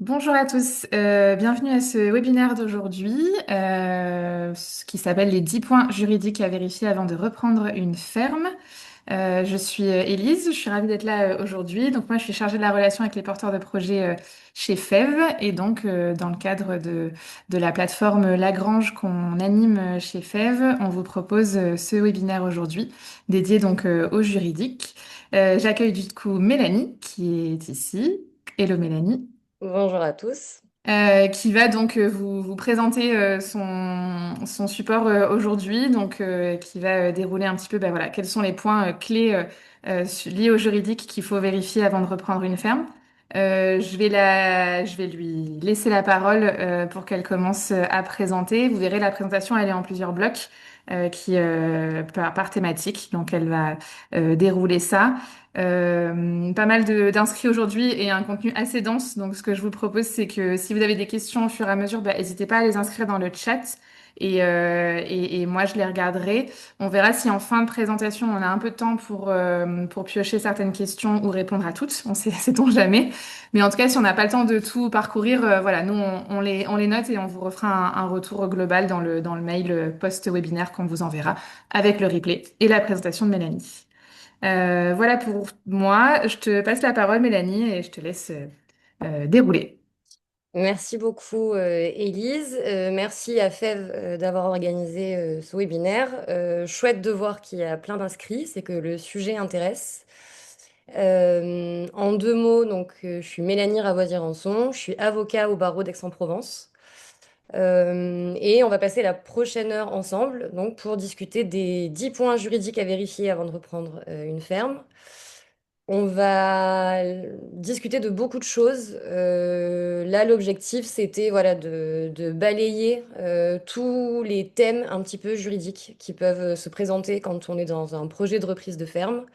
Bonjour à tous, bienvenue à ce webinaire d'aujourd'hui qui s'appelle les 10 points juridiques à vérifier avant de reprendre une ferme. Je suis Élise, je suis ravie d'être là aujourd'hui. Donc moi je suis chargée de la relation avec les porteurs de projets chez FEV et donc dans le cadre de la plateforme Lagrange qu'on anime chez FEV, on vous propose ce webinaire aujourd'hui dédié donc au juridique. J'accueille du coup Mélanie qui est ici. Hello Mélanie. Bonjour à tous. Qui va donc vous présenter son support aujourd'hui, donc qui va dérouler un petit peu voilà, quels sont les points clés liés au juridique qu'il faut vérifier avant de reprendre une ferme. Je vais lui laisser la parole pour qu'elle commence à présenter. Vous verrez, la présentation, elle est en plusieurs blocs par thématique, donc elle va dérouler ça. Pas mal d'inscrits aujourd'hui et un contenu assez dense. Donc, ce que je vous propose, c'est que si vous avez des questions au fur et à mesure, n'hésitez pas à les inscrire dans le chat et moi, je les regarderai. On verra si en fin de présentation, on a un peu de temps pour piocher certaines questions ou répondre à toutes. On sait, sait-on jamais. Mais en tout cas, si on n'a pas le temps de tout parcourir, voilà, nous, on les note et on vous refera un retour global dans le mail post-webinaire qu'on vous enverra avec le replay et la présentation de Mélanie. Voilà pour moi. Je te passe la parole, Mélanie, et je te laisse dérouler. Merci beaucoup, Élise. Merci à FEV d'avoir organisé ce webinaire. Chouette de voir qu'il y a plein d'inscrits, c'est que le sujet intéresse. En deux mots, je suis Mélanie Ravoisier-Rançon, je suis avocat au barreau d'Aix-en-Provence. Et on va passer la prochaine heure ensemble pour discuter des 10 points juridiques à vérifier avant de reprendre une ferme. On va discuter de beaucoup de choses. Là, l'objectif, c'était voilà, de balayer tous les thèmes un petit peu juridiques qui peuvent se présenter quand on est dans un projet de reprise de ferme.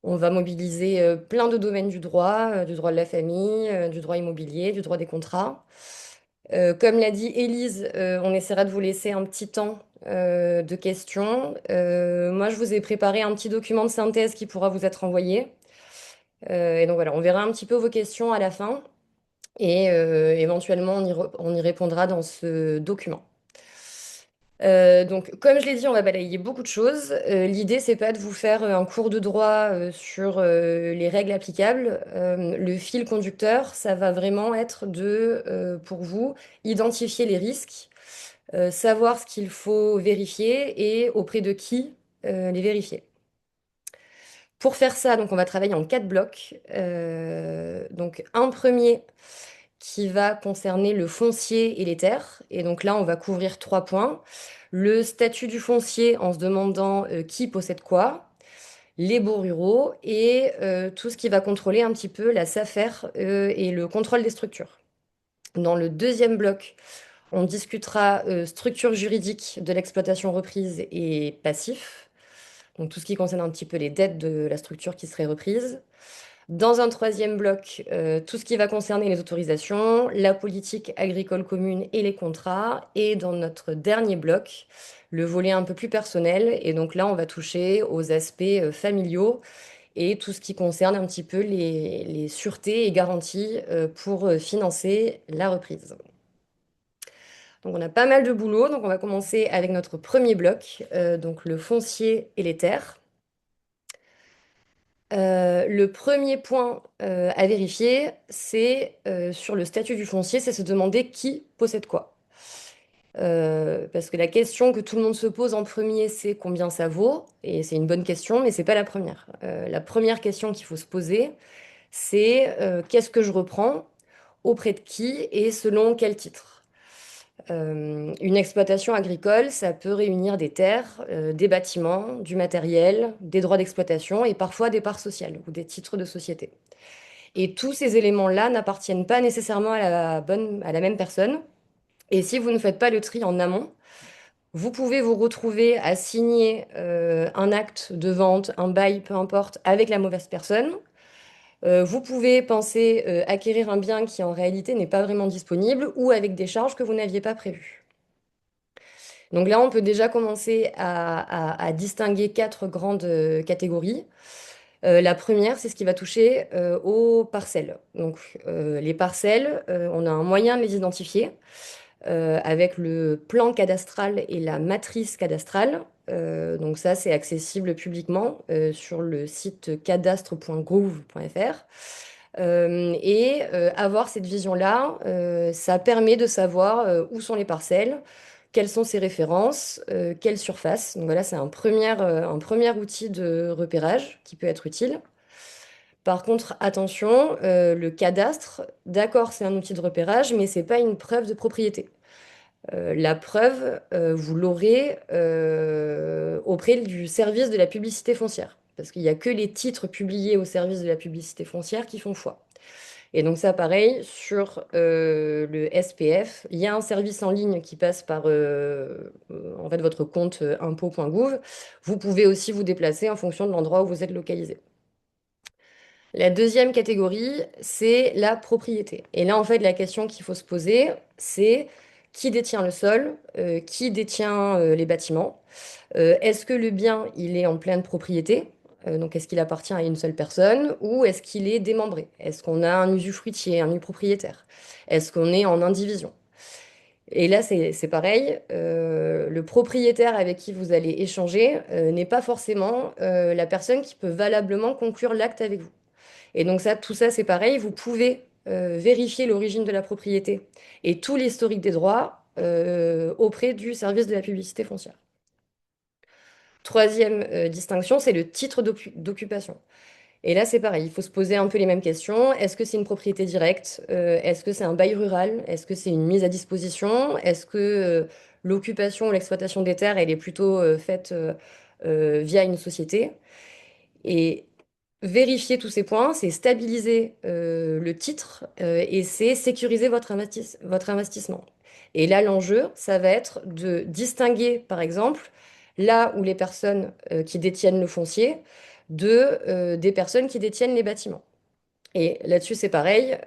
On va mobiliser plein de domaines du droit de la famille, du droit immobilier, du droit des contrats. Comme l'a dit Élise, on essaiera de vous laisser un petit temps de questions. Moi, je vous ai préparé un petit document de synthèse qui pourra vous être envoyé. Et donc voilà, on verra un petit peu vos questions à la fin et éventuellement on y répondra dans ce document. Donc, comme je l'ai dit, on va balayer beaucoup de choses. L'idée, c'est pas de vous faire un cours de droit sur les règles applicables. Le fil conducteur, ça va vraiment être pour vous, identifier les risques, savoir ce qu'il faut vérifier et auprès de qui les vérifier. Pour faire ça, on va travailler en quatre blocs. Donc, un premier qui va concerner le foncier et les terres. Et donc là, on va couvrir trois points. Le statut du foncier en se demandant qui possède quoi, les baux ruraux et tout ce qui va contrôler un petit peu la SAFER et le contrôle des structures. Dans le deuxième bloc, on discutera structure juridique de l'exploitation reprise et passif. Donc tout ce qui concerne un petit peu les dettes de la structure qui serait reprise. Dans un troisième bloc, tout ce qui va concerner les autorisations, la politique agricole commune et les contrats. Et dans notre dernier bloc, le volet un peu plus personnel. Et donc là, on va toucher aux aspects familiaux et tout ce qui concerne un petit peu les sûretés et garanties pour financer la reprise. Donc on a pas mal de boulot. Donc on va commencer avec notre premier bloc, donc le foncier et les terres. Le premier point à vérifier, c'est sur le statut du foncier, c'est se demander qui possède quoi. Parce que la question que tout le monde se pose en premier, c'est combien ça vaut, et c'est une bonne question, mais c'est pas la première. La première question qu'il faut se poser, c'est qu'est-ce que je reprends, auprès de qui et selon quel titre. Une exploitation agricole, ça peut réunir des terres, des bâtiments, du matériel, des droits d'exploitation et parfois des parts sociales ou des titres de société. Et tous ces éléments-là n'appartiennent pas nécessairement à la même personne. Et si vous ne faites pas le tri en amont, vous pouvez vous retrouver à signer un acte de vente, un bail, peu importe, avec la mauvaise personne. Vous pouvez penser acquérir un bien qui en réalité n'est pas vraiment disponible ou avec des charges que vous n'aviez pas prévues. Donc là, on peut déjà commencer à distinguer quatre grandes catégories. La première, c'est ce qui va toucher aux parcelles. Donc, les parcelles, on a un moyen de les identifier avec le plan cadastral et la matrice cadastrale. Donc ça, c'est accessible publiquement sur le site cadastre.gouv.fr. Avoir cette vision-là, ça permet de savoir où sont les parcelles, quelles sont ces références, quelle surface. Donc voilà, c'est un premier outil de repérage qui peut être utile. Par contre, attention, le cadastre, d'accord, c'est un outil de repérage, mais c'est pas une preuve de propriété. La preuve, vous l'aurez auprès du service de la publicité foncière. Parce qu'il n'y a que les titres publiés au service de la publicité foncière qui font foi. Et donc ça, pareil, sur le SPF, il y a un service en ligne qui passe par en fait, votre compte impôt.gouv. Vous pouvez aussi vous déplacer en fonction de l'endroit où vous êtes localisé. La deuxième catégorie, c'est la propriété. Et là, en fait, la question qu'il faut se poser, c'est qui détient le sol, qui détient les bâtiments. Est-ce que le bien, il est en pleine propriété? Donc, est-ce qu'il appartient à une seule personne ou est-ce qu'il est démembré? Est-ce qu'on a un usufruitier, un propriétaire? Est-ce qu'on est en indivision? Et là, c'est pareil. Le propriétaire avec qui vous allez échanger n'est pas forcément la personne qui peut valablement conclure l'acte avec vous. Et donc ça, tout ça, c'est pareil. Vous pouvez vérifier l'origine de la propriété et tout l'historique des droits auprès du service de la publicité foncière. Troisième distinction, c'est le titre d'occupation. Et là, c'est pareil, il faut se poser un peu les mêmes questions. Est-ce que c'est une propriété directe? Est-ce que c'est un bail rural? Est-ce que c'est une mise à disposition? Est-ce que l'occupation ou l'exploitation des terres, elle est plutôt faite via une société? Et vérifier tous ces points, c'est stabiliser le titre et c'est sécuriser votre investissement. Et là, l'enjeu, ça va être de distinguer, par exemple, là où les personnes qui détiennent le foncier des personnes qui détiennent les bâtiments. Et là-dessus, c'est pareil,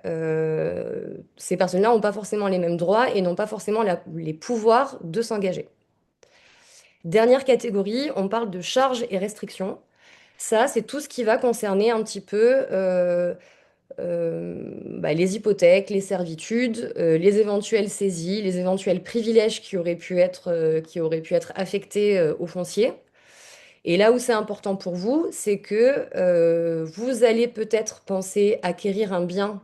ces personnes-là n'ont pas forcément les mêmes droits et n'ont pas forcément les pouvoirs de s'engager. Dernière catégorie, on parle de charges et restrictions. Ça, c'est tout ce qui va concerner un petit peu les hypothèques, les servitudes, les éventuelles saisies, les éventuels privilèges qui auraient pu être affectés au foncier. Et là où c'est important pour vous, c'est que vous allez peut-être penser acquérir un bien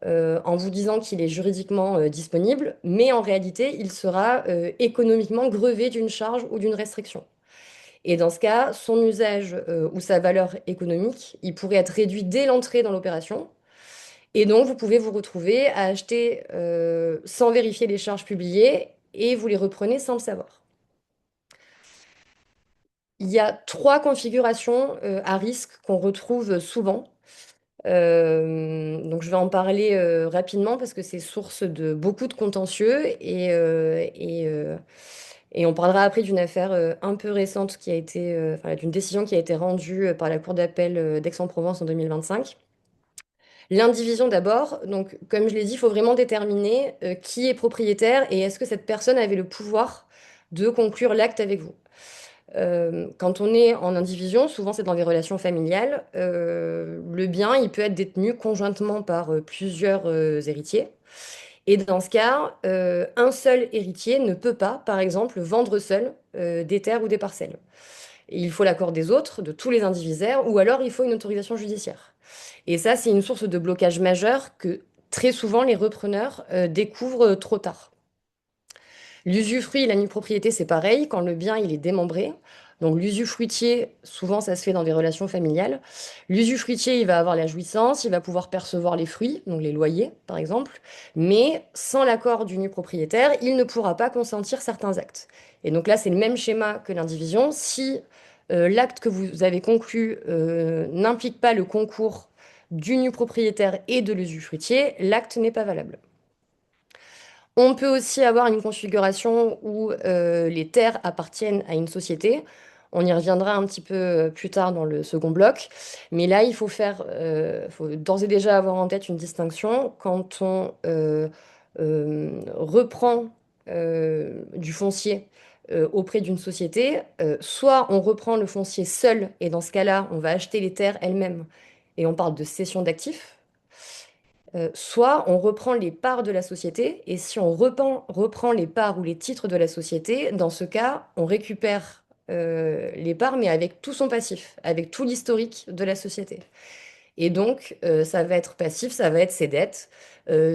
en vous disant qu'il est juridiquement disponible, mais en réalité, il sera économiquement grevé d'une charge ou d'une restriction. Et dans ce cas, son usage ou sa valeur économique, il pourrait être réduit dès l'entrée dans l'opération. Et donc, vous pouvez vous retrouver à acheter sans vérifier les charges publiées et vous les reprenez sans le savoir. Il y a trois configurations à risque qu'on retrouve souvent. Donc, je vais en parler rapidement parce que c'est source de beaucoup de contentieux et on parlera après d'une affaire un peu récente qui a été, enfin, d'une décision qui a été rendue par la Cour d'appel d'Aix-en-Provence en 2025. L'indivision d'abord, donc comme je l'ai dit, il faut vraiment déterminer qui est propriétaire et est-ce que cette personne avait le pouvoir de conclure l'acte avec vous. Quand on est en indivision, souvent c'est dans des relations familiales, le bien il peut être détenu conjointement par plusieurs héritiers. Et dans ce cas, un seul héritier ne peut pas, par exemple, vendre seul des terres ou des parcelles. Il faut l'accord des autres, de tous les indivisaires, ou alors il faut une autorisation judiciaire. Et ça, c'est une source de blocage majeur que très souvent les repreneurs découvrent trop tard. L'usufruit et la nue propriété, c'est pareil, quand le bien il est démembré. Donc l'usufruitier, souvent ça se fait dans des relations familiales. L'usufruitier, il va avoir la jouissance, il va pouvoir percevoir les fruits, donc les loyers par exemple, mais sans l'accord du nu propriétaire, il ne pourra pas consentir certains actes. Et donc là, c'est le même schéma que l'indivision. Si l'acte que vous avez conclu n'implique pas le concours du nu propriétaire et de l'usufruitier, l'acte n'est pas valable. On peut aussi avoir une configuration où les terres appartiennent à une société. On y reviendra un petit peu plus tard dans le second bloc. Mais là, faut d'ores et déjà avoir en tête une distinction quand on reprend du foncier auprès d'une société, soit on reprend le foncier seul, et dans ce cas-là, on va acheter les terres elles-mêmes, et on parle de cession d'actifs, soit on reprend les parts de la société, et si on reprend les parts ou les titres de la société, dans ce cas, on récupère les parts, mais avec tout son passif, avec tout l'historique de la société. Et donc, ça va être passif, ça va être ses dettes,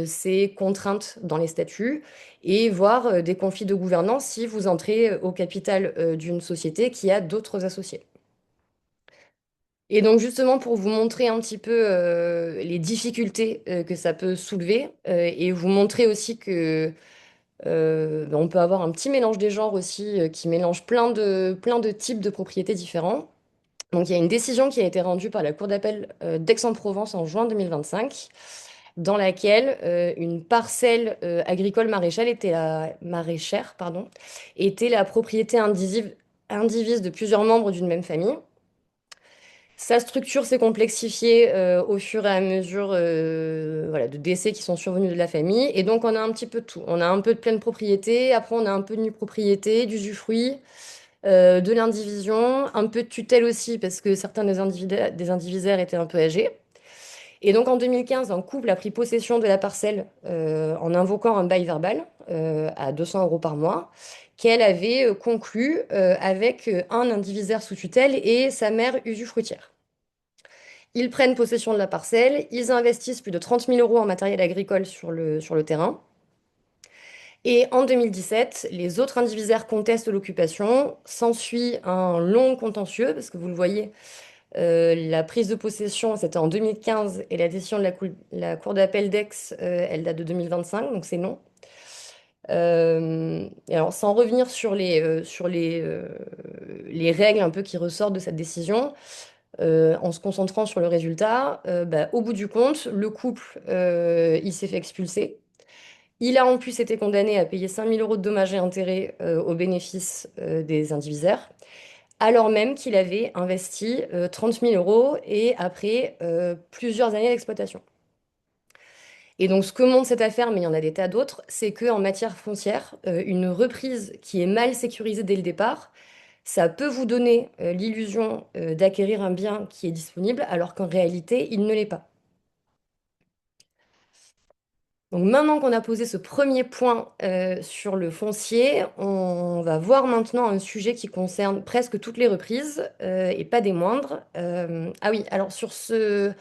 ses contraintes dans les statuts, et voire des conflits de gouvernance si vous entrez au capital d'une société qui a d'autres associés. Et donc justement pour vous montrer un petit peu les difficultés que ça peut soulever et vous montrer aussi que ben, on peut avoir un petit mélange des genres aussi qui mélange plein de types de propriétés différents. Donc il y a une décision qui a été rendue par la Cour d'appel d'Aix-en-Provence en juin 2025 dans laquelle une parcelle agricole maraîchère, pardon, était la propriété indivise de plusieurs membres d'une même famille. Sa structure s'est complexifiée au fur et à mesure voilà, de décès qui sont survenus de la famille. Et donc, on a un petit peu de tout. On a un peu de pleine propriété, après, on a un peu de nue propriété, d'usufruit, de l'indivision, un peu de tutelle aussi, parce que certains des indivisaires étaient un peu âgés. Et donc, en 2015, un couple a pris possession de la parcelle en invoquant un bail verbal à 200 euros par mois qu'elle avait conclu avec un indivisaire sous tutelle et sa mère usufruitière. Ils prennent possession de la parcelle, ils investissent plus de 30 000 euros en matériel agricole sur le terrain. Et en 2017, les autres indivisaires contestent l'occupation. S'ensuit un long contentieux, parce que vous le voyez, la prise de possession, c'était en 2015, et la décision de la Cour d'appel d'Aix, elle date de 2025, donc c'est non. Et alors, sans revenir sur les règles un peu qui ressortent de cette décision, en se concentrant sur le résultat, bah, au bout du compte, le couple, il s'est fait expulser. Il a en plus été condamné à payer 5 000 euros de dommages et intérêts au bénéfice des indivisaires, alors même qu'il avait investi 30 000 euros et après plusieurs années d'exploitation. Et donc, ce que montre cette affaire, mais il y en a des tas d'autres, c'est qu'en matière foncière, une reprise qui est mal sécurisée dès le départ, ça peut vous donner l'illusion d'acquérir un bien qui est disponible, alors qu'en réalité, il ne l'est pas. Donc maintenant qu'on a posé ce premier point sur le foncier, on va voir maintenant un sujet qui concerne presque toutes les reprises et pas des moindres. Ah oui, alors sur ce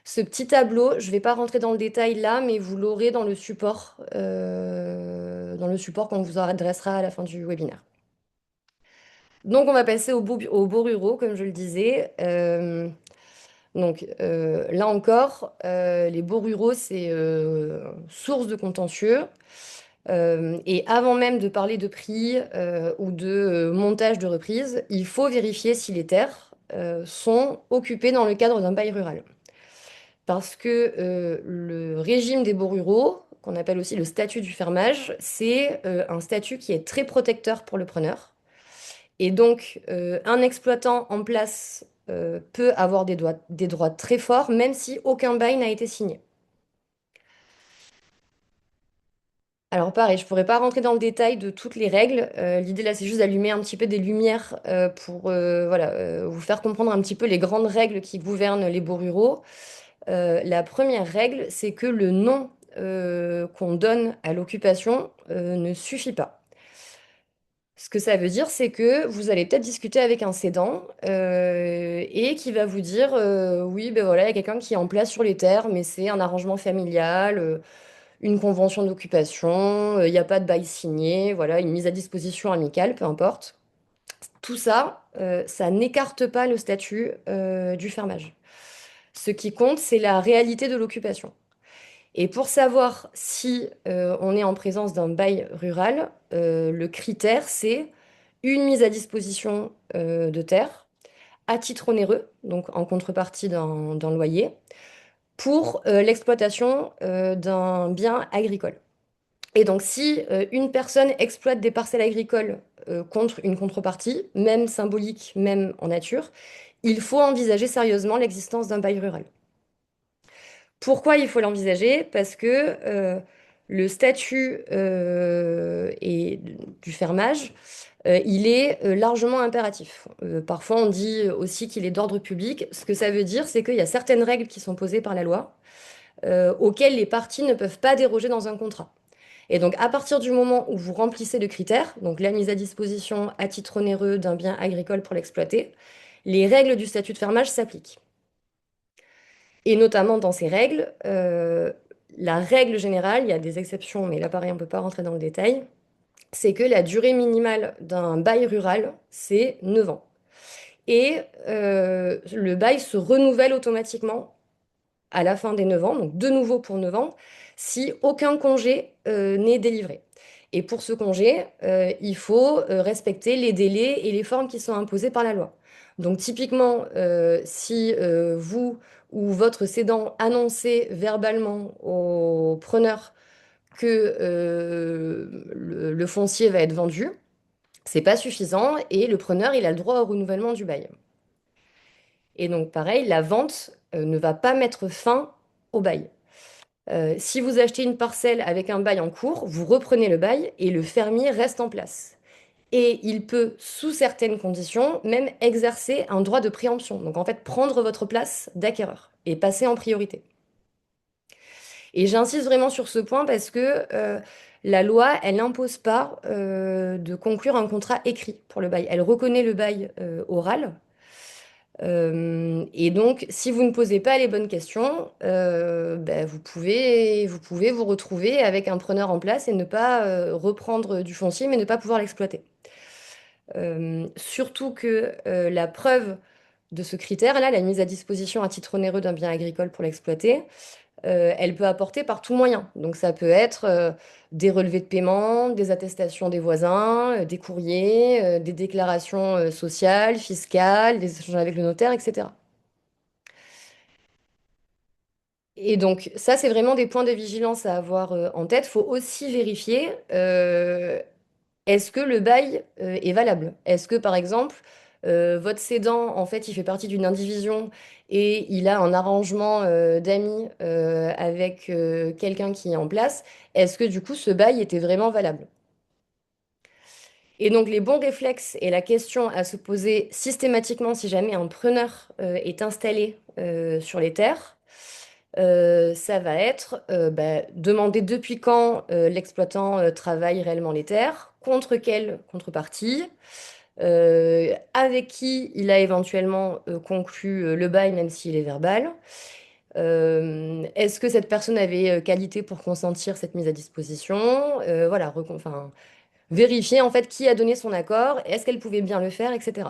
petit tableau, je ne vais pas rentrer dans le détail là, mais vous l'aurez dans le support qu'on vous adressera à la fin du webinaire. Donc on va passer aux baux ruraux, comme je le disais. Donc là encore, les baux ruraux, c'est source de contentieux. Et avant même de parler de prix ou de montage de reprise, il faut vérifier si les terres sont occupées dans le cadre d'un bail rural. Parce que le régime des baux ruraux, qu'on appelle aussi le statut du fermage, c'est un statut qui est très protecteur pour le preneur. Et donc, un exploitant en place peut avoir des droits très forts, même si aucun bail n'a été signé. Alors pareil, je ne pourrais pas rentrer dans le détail de toutes les règles. L'idée là, c'est juste d'allumer un petit peu des lumières pour voilà, vous faire comprendre un petit peu les grandes règles qui gouvernent les baux ruraux. La première règle, c'est que le nom qu'on donne à l'occupation ne suffit pas. Ce que ça veut dire, c'est que vous allez peut-être discuter avec un cédant et qui va vous dire oui, ben voilà, il y a quelqu'un qui est en place sur les terres, mais c'est un arrangement familial, une convention d'occupation, il n'y a pas de bail signé, voilà, une mise à disposition amicale, peu importe. Tout ça, ça n'écarte pas le statut du fermage. Ce qui compte, c'est la réalité de l'occupation. Et pour savoir si on est en présence d'un bail rural, le critère, c'est une mise à disposition de terre à titre onéreux, donc en contrepartie d'un loyer, pour l'exploitation d'un bien agricole. Et donc si une personne exploite des parcelles agricoles contre une contrepartie, même symbolique, même en nature, il faut envisager sérieusement l'existence d'un bail rural. Pourquoi il faut l'envisager? Parce que le statut du fermage il est largement impératif. Parfois, on dit aussi qu'il est d'ordre public. Ce que ça veut dire, c'est qu'il y a certaines règles qui sont posées par la loi auxquelles les parties ne peuvent pas déroger dans un contrat. Et donc, à partir du moment où vous remplissez le critère, donc la mise à disposition à titre onéreux d'un bien agricole pour l'exploiter, les règles du statut de fermage s'appliquent. Et notamment dans ces règles, la règle générale, il y a des exceptions, mais là, pareil, on ne peut pas rentrer dans le détail, c'est que la durée minimale d'un bail rural, c'est 9 ans. Et le bail se renouvelle automatiquement à la fin des 9 ans, donc de nouveau pour 9 ans, si aucun congé n'est délivré. Et pour ce congé, il faut respecter les délais et les formes qui sont imposées par la loi. Donc typiquement, si vous ou votre cédant annoncez verbalement au preneur que le foncier va être vendu, c'est pas suffisant et le preneur, il a le droit au renouvellement du bail. Et donc pareil, la vente ne va pas mettre fin au bail. Si vous achetez une parcelle avec un bail en cours, vous reprenez le bail et le fermier reste en place. Et il peut, sous certaines conditions, même exercer un droit de préemption. Donc en fait, prendre votre place d'acquéreur et passer en priorité. Et j'insiste vraiment sur ce point parce que la loi, elle n'impose pas de conclure un contrat écrit pour le bail. Elle reconnaît le bail oral. Et donc, si vous ne posez pas les bonnes questions, ben, vous pouvez vous retrouver avec un preneur en place et ne pas reprendre du foncier, mais ne pas pouvoir l'exploiter. Surtout que la preuve de ce critère-là, la mise à disposition à titre onéreux d'un bien agricole pour l'exploiter, elle peut apporter par tout moyen. Donc ça peut être des relevés de paiement, des attestations des voisins, des courriers, des déclarations sociales, fiscales, des échanges avec le notaire, etc. Et donc ça, c'est vraiment des points de vigilance à avoir en tête. Il faut aussi vérifier est-ce que le bail est valable? Est-ce que, par exemple, votre cédant, en fait, il fait partie d'une indivision et il a un arrangement d'amis avec quelqu'un qui est en place? Est-ce que, du coup, ce bail était vraiment valable? Et donc, les bons réflexes et la question à se poser systématiquement si jamais un preneur est installé sur les terres, ça va être bah, demander depuis quand l'exploitant travaille réellement les terres, contre quelle contrepartie, avec qui il a éventuellement conclu le bail, même s'il est verbal. Est-ce que cette personne avait qualité pour consentir cette mise à disposition? Voilà, enfin, vérifier en fait qui a donné son accord, est-ce qu'elle pouvait bien le faire, etc.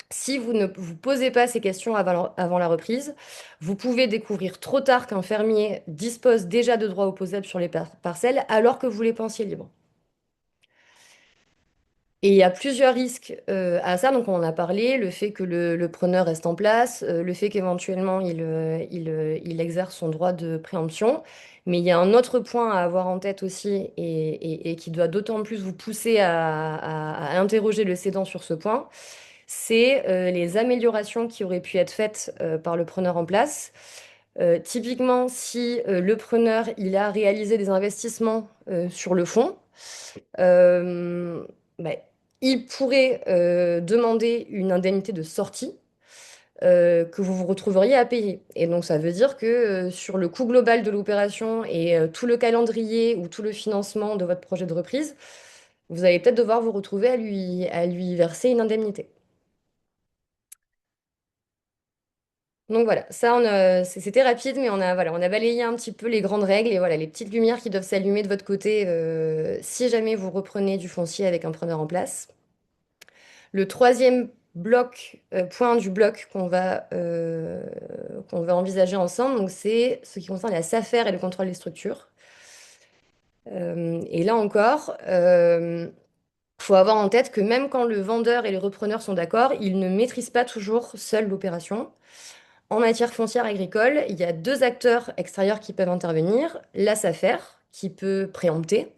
Si vous ne vous posez pas ces questions avant la reprise, vous pouvez découvrir trop tard qu'un fermier dispose déjà de droits opposables sur les parcelles alors que vous les pensiez libres. Et il y a plusieurs risques à ça, donc on en a parlé, le fait que le preneur reste en place, le fait qu'éventuellement il exerce son droit de préemption. Mais il y a un autre point à avoir en tête aussi et qui doit d'autant plus vous pousser à interroger le cédant sur ce point, c'est les améliorations qui auraient pu être faites par le preneur en place. Typiquement, si le preneur il a réalisé des investissements sur le fonds, euh, bah, il pourrait demander une indemnité de sortie que vous vous retrouveriez à payer. Et donc ça veut dire que sur le coût global de l'opération et tout le calendrier ou tout le financement de votre projet de reprise, vous allez peut-être devoir vous retrouver à lui verser une indemnité. Donc voilà, ça, c'était rapide, mais on a balayé un petit peu les grandes règles et voilà, les petites lumières qui doivent s'allumer de votre côté si jamais vous reprenez du foncier avec un preneur en place. Le troisième point du bloc qu'on va envisager ensemble, donc c'est ce qui concerne la SAFER et le contrôle des structures. Et là encore, faut avoir en tête que même quand le vendeur et le repreneur sont d'accord, ils ne maîtrisent pas toujours seuls l'opération. En matière foncière agricole, il y a deux acteurs extérieurs qui peuvent intervenir. La SAFER, qui peut préempter.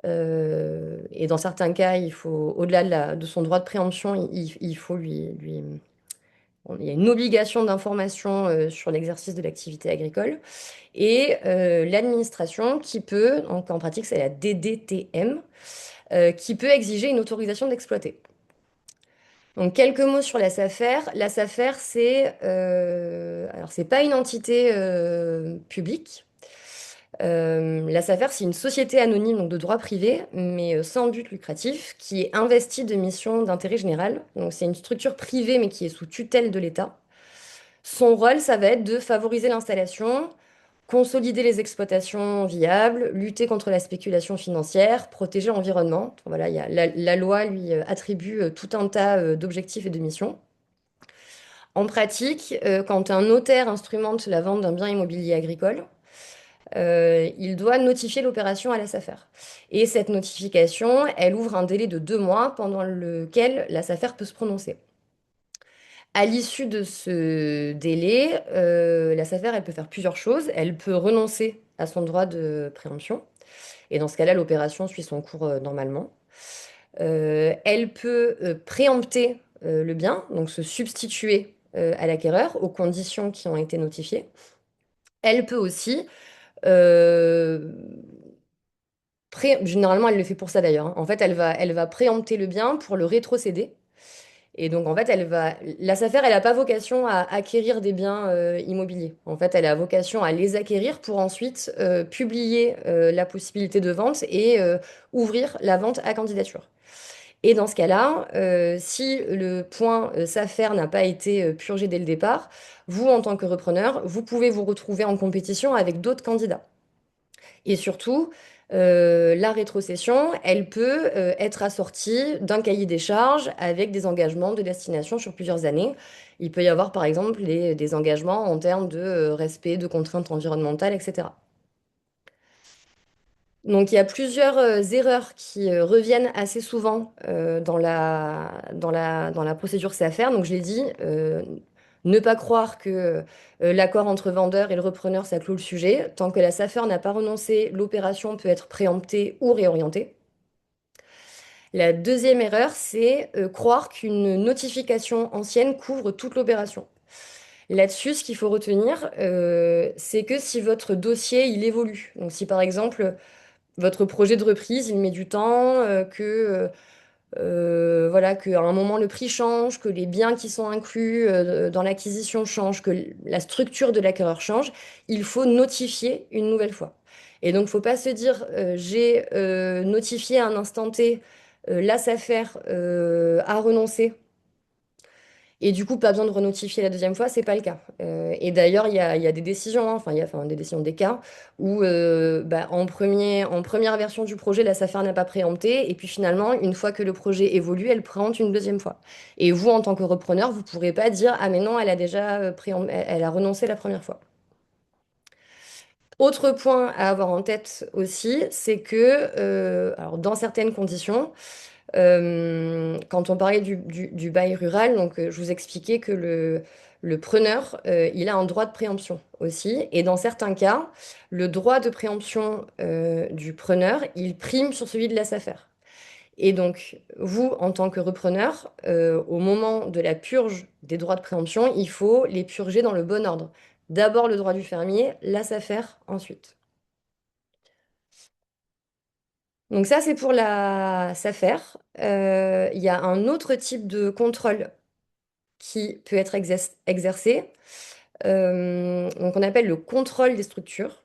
Et dans certains cas, au-delà de son droit de préemption, il faut il y a une obligation d'information sur l'exercice de l'activité agricole. Et l'administration qui peut, donc en pratique, c'est la DDTM, qui peut exiger une autorisation d'exploiter. Donc, quelques mots sur la SAFER. La SAFER, alors c'est pas une entité publique. La SAFER, c'est une société anonyme donc de droit privé, mais sans but lucratif, qui est investie de missions d'intérêt général. Donc, c'est une structure privée, mais qui est sous tutelle de l'État. Son rôle, ça va être de favoriser l'installation, consolider les exploitations viables, lutter contre la spéculation financière, protéger l'environnement. Voilà, la loi lui attribue tout un tas d'objectifs et de missions. En pratique, quand un notaire instrumente la vente d'un bien immobilier agricole, il doit notifier l'opération à la SAFER. Et cette notification, elle ouvre un délai de 2 mois pendant lequel la SAFER peut se prononcer. À l'issue de ce délai, la SAFER, elle peut faire plusieurs choses. Elle peut renoncer à son droit de préemption. Et dans ce cas-là, l'opération suit son cours normalement. Elle peut préempter le bien, donc se substituer à l'acquéreur aux conditions qui ont été notifiées. Elle peut aussi, euh, généralement elle le fait pour ça d'ailleurs, hein. En fait, elle va préempter le bien pour le rétrocéder. Et donc, en fait, la SAFER, elle n'a pas vocation à acquérir des biens immobiliers. En fait, elle a vocation à les acquérir pour ensuite publier la possibilité de vente et ouvrir la vente à candidature. Et dans ce cas-là, si le point SAFER n'a pas été purgé dès le départ, vous, en tant que repreneur, vous pouvez vous retrouver en compétition avec d'autres candidats. Et surtout, la rétrocession, elle peut être assortie d'un cahier des charges avec des engagements de destination sur plusieurs années. Il peut y avoir, par exemple, des engagements en termes de respect de contraintes environnementales, etc. Donc, il y a plusieurs erreurs qui reviennent assez souvent dans la procédure CAFR. Donc, je l'ai dit, ne pas croire que l'accord entre vendeur et le repreneur, ça clôt le sujet. Tant que la SAFER n'a pas renoncé, l'opération peut être préemptée ou réorientée. La deuxième erreur, c'est croire qu'une notification ancienne couvre toute l'opération. Là-dessus, ce qu'il faut retenir, c'est que si votre dossier, il évolue, donc si par exemple votre projet de reprise, il met du temps, voilà, qu'à un moment le prix change, que les biens qui sont inclus dans l'acquisition changent, que la structure de l'acquéreur change, il faut notifier une nouvelle fois. Et donc, il ne faut pas se dire, j'ai notifié à un instant T, la SAFER a renoncé et du coup, pas besoin de renotifier la deuxième fois, c'est pas le cas. Et d'ailleurs, il y a des décisions, hein, enfin, il y a enfin, des décisions, des cas où, bah, en première version du projet, la SAFER n'a pas préempté, et puis finalement, une fois que le projet évolue, elle préempte une deuxième fois. Et vous, en tant que repreneur, vous pourrez pas dire, ah mais non, elle a déjà elle a renoncé la première fois. Autre point à avoir en tête aussi, c'est que, alors dans certaines conditions, quand on parlait du bail rural, donc je vous expliquais que le preneur, il a un droit de préemption aussi. Et dans certains cas, le droit de préemption du preneur, il prime sur celui de la SAFER. Et donc, vous, en tant que repreneur, au moment de la purge des droits de préemption, il faut les purger dans le bon ordre. D'abord le droit du fermier, la SAFER ensuite. Donc ça, c'est pour la SAFER. Il y a un autre type de contrôle qui peut être exercé, donc on appelle le contrôle des structures.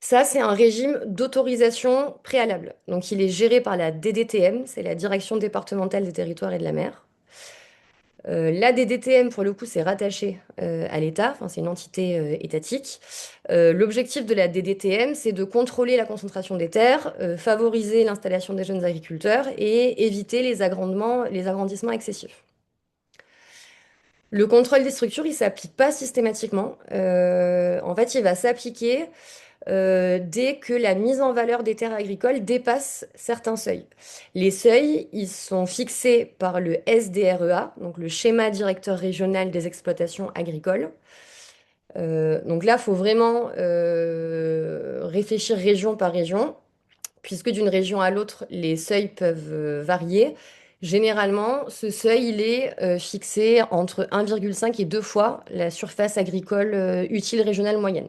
Ça, c'est un régime d'autorisation préalable. Donc il est géré par la DDTM, c'est la Direction départementale des territoires et de la mer. La DDTM, pour le coup, c'est rattaché à l'État, enfin, c'est une entité étatique. L'objectif de la DDTM, c'est de contrôler la concentration des terres, favoriser l'installation des jeunes agriculteurs et éviter les agrandissements excessifs. Le contrôle des structures, il ne s'applique pas systématiquement. En fait, il va s'appliquer dès que la mise en valeur des terres agricoles dépasse certains seuils. Les seuils, ils sont fixés par le SDREA, donc le schéma directeur régional des exploitations agricoles. Donc là, il faut vraiment réfléchir région par région, puisque d'une région à l'autre, les seuils peuvent varier. Généralement, ce seuil, il est fixé entre 1,5 et 2 fois la surface agricole utile régionale moyenne.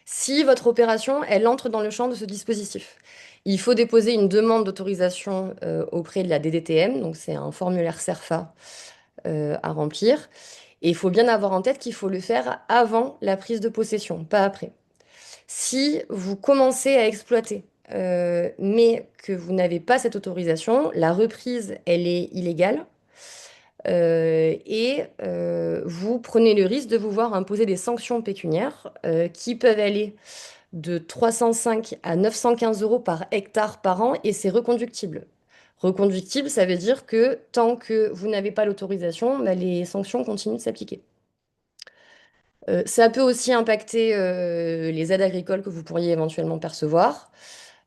si votre opération, elle entre dans le champ de ce dispositif. Il faut déposer une demande d'autorisation auprès de la DDTM, donc c'est un formulaire CERFA à remplir. Et il faut bien avoir en tête qu'il faut le faire avant la prise de possession, pas après. Si vous commencez à exploiter, mais que vous n'avez pas cette autorisation, la reprise, elle est illégale. Vous prenez le risque de vous voir imposer des sanctions pécuniaires qui peuvent aller de 305 à 915 euros par hectare par an et c'est reconductible. Reconductible, ça veut dire que tant que vous n'avez pas l'autorisation, bah, les sanctions continuent de s'appliquer. Ça peut aussi impacter les aides agricoles que vous pourriez éventuellement percevoir.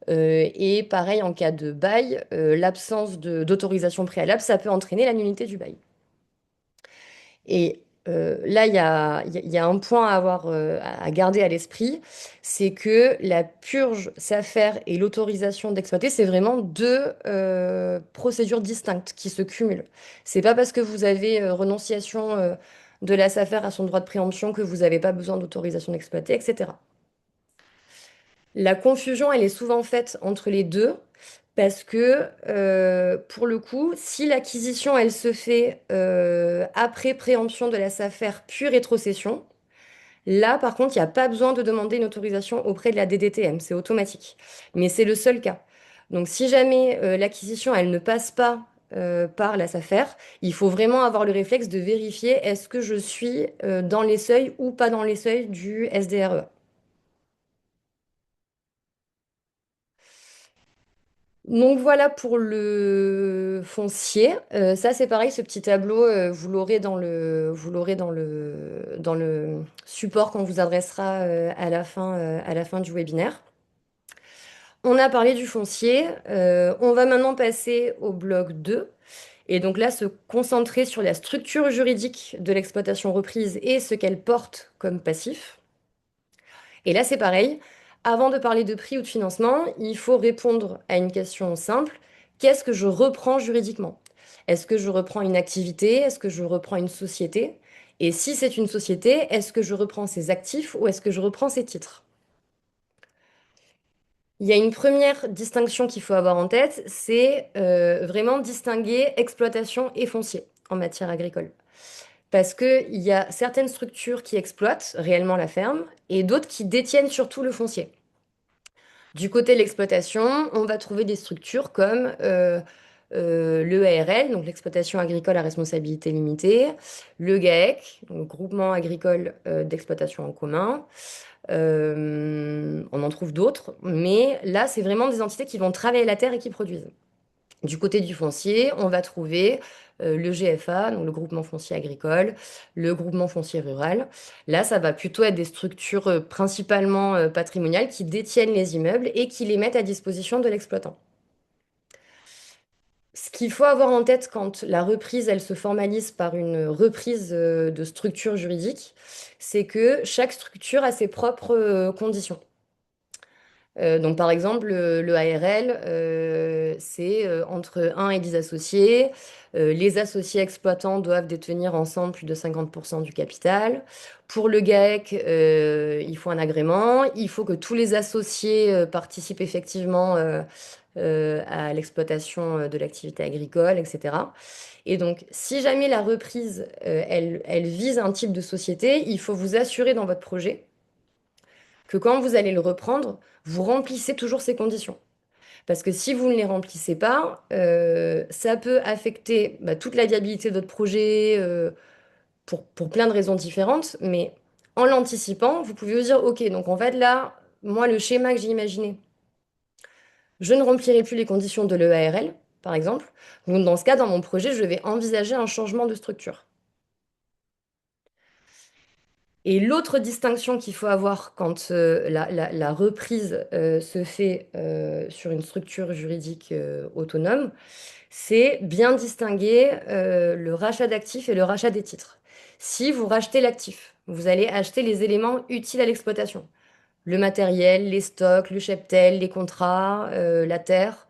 Et pareil, en cas de bail, l'absence d'autorisation préalable, ça peut entraîner la nullité du bail. Et là, il y a un point à avoir, à garder à l'esprit, c'est que la purge s'affaire et l'autorisation d'exploiter, c'est vraiment deux procédures distinctes qui se cumulent. C'est pas parce que vous avez renonciation de la SAFER à son droit de préemption que vous n'avez pas besoin d'autorisation d'exploiter, etc. La confusion, elle est souvent faite entre les deux parce que, pour le coup, si l'acquisition, elle se fait après préemption de la SAFER puis rétrocession, là, par contre, il n'y a pas besoin de demander une autorisation auprès de la DDTM, c'est automatique. Mais c'est le seul cas. Donc, si jamais l'acquisition, elle ne passe pas par la SAFER, il faut vraiment avoir le réflexe de vérifier est-ce que je suis dans les seuils ou pas dans les seuils du SDRE. Donc voilà pour le foncier. Ça c'est pareil, ce petit tableau, dans le support qu'on vous adressera à la fin du webinaire. On a parlé du foncier. On va maintenant passer au bloc 2. Et donc là, se concentrer sur la structure juridique de l'exploitation reprise et ce qu'elle porte comme passif. Et là, c'est pareil. Avant de parler de prix ou de financement, il faut répondre à une question simple. Qu'est-ce que je reprends juridiquement? Est-ce que je reprends une activité? Est-ce que je reprends une société? Et si c'est une société, est-ce que je reprends ses actifs ou est-ce que je reprends ses titres? Il y a une première distinction qu'il faut avoir en tête, c'est vraiment distinguer exploitation et foncier en matière agricole. Parce qu'il y a certaines structures qui exploitent réellement la ferme et d'autres qui détiennent surtout le foncier. Du côté de l'exploitation, on va trouver des structures comme le ARL, donc l'exploitation agricole à responsabilité limitée, le GAEC, donc le groupement agricole d'exploitation en commun. On en trouve d'autres, mais là, c'est vraiment des entités qui vont travailler la terre et qui produisent. Du côté du foncier, on va trouver le GFA, donc le groupement foncier agricole, le groupement foncier rural. Là, ça va plutôt être des structures principalement patrimoniales qui détiennent les immeubles et qui les mettent à disposition de l'exploitant. Ce qu'il faut avoir en tête quand la reprise, elle se formalise par une reprise de structure juridique, c'est que chaque structure a ses propres conditions. Donc, par exemple, le ARL, c'est entre 1 et 10 associés. Les associés exploitants doivent détenir ensemble plus de 50% du capital. Pour le GAEC, il faut un agrément. Il faut que tous les associés participent effectivement à l'exploitation de l'activité agricole, etc. Et donc, si jamais la reprise, elle vise un type de société, il faut vous assurer dans votre projet que quand vous allez le reprendre, vous remplissez toujours ces conditions. Parce que si vous ne les remplissez pas, ça peut affecter bah, toute la viabilité de votre projet pour plein de raisons différentes. Mais en l'anticipant, vous pouvez vous dire, OK, donc en fait là, moi, le schéma que j'ai imaginé, je ne remplirai plus les conditions de l'EARL, par exemple. Donc dans ce cas, dans mon projet, je vais envisager un changement de structure. Et l'autre distinction qu'il faut avoir quand la reprise se fait sur une structure juridique autonome, c'est bien distinguer le rachat d'actifs et le rachat des titres. Si vous rachetez l'actif, vous allez acheter les éléments utiles à l'exploitation. Le matériel, les stocks, le cheptel, les contrats, la terre.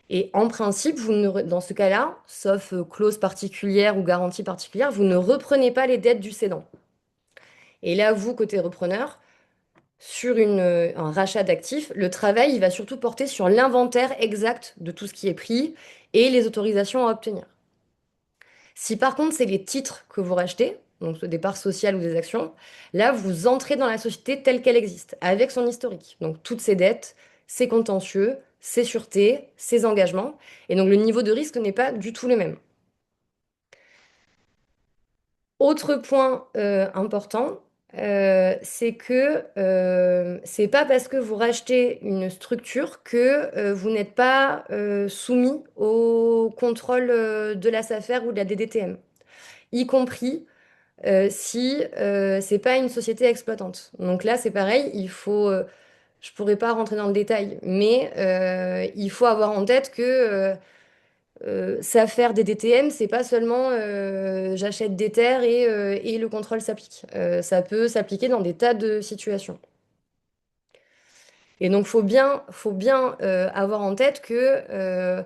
Et en principe, dans ce cas-là, sauf clause particulière ou garantie particulière, vous ne reprenez pas les dettes du cédant. Et là, vous, côté repreneur, sur un rachat d'actifs, le travail, il va surtout porter sur l'inventaire exact de tout ce qui est pris et les autorisations à obtenir. Si par contre c'est les titres que vous rachetez, donc des parts sociales ou des actions, là vous entrez dans la société telle qu'elle existe, avec son historique. Donc toutes ses dettes, ses contentieux, ses sûretés, ses engagements. Et donc le niveau de risque n'est pas du tout le même. Autre point important, c'est que c'est pas parce que vous rachetez une structure que vous n'êtes pas soumis au contrôle de la SAFER ou de la DDTM, y compris si c'est pas une société exploitante. Donc là, c'est pareil, je pourrais pas rentrer dans le détail, mais il faut avoir en tête que s'affaire des DTM, c'est pas seulement j'achète des terres et le contrôle s'applique. Ça peut s'appliquer dans des tas de situations. Et donc, faut bien avoir en tête que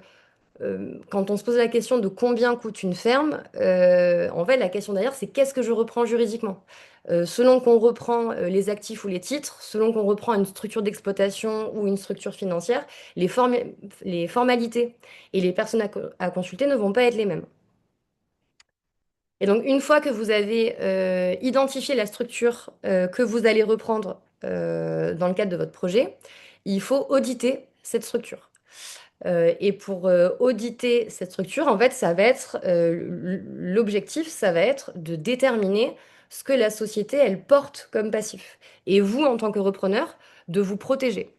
quand on se pose la question de combien coûte une ferme, en fait, la question derrière, c'est qu'est-ce que je reprends juridiquement? Selon qu'on reprend les actifs ou les titres, selon qu'on reprend une structure d'exploitation ou une structure financière, les formalités et les personnes à consulter ne vont pas être les mêmes. Et donc, une fois que vous avez identifié la structure que vous allez reprendre dans le cadre de votre projet, il faut auditer cette structure. Et pour auditer cette structure, en fait, ça va être l'objectif, ça va être de déterminer ce que la société, elle porte comme passif. Et vous, en tant que repreneur, de vous protéger.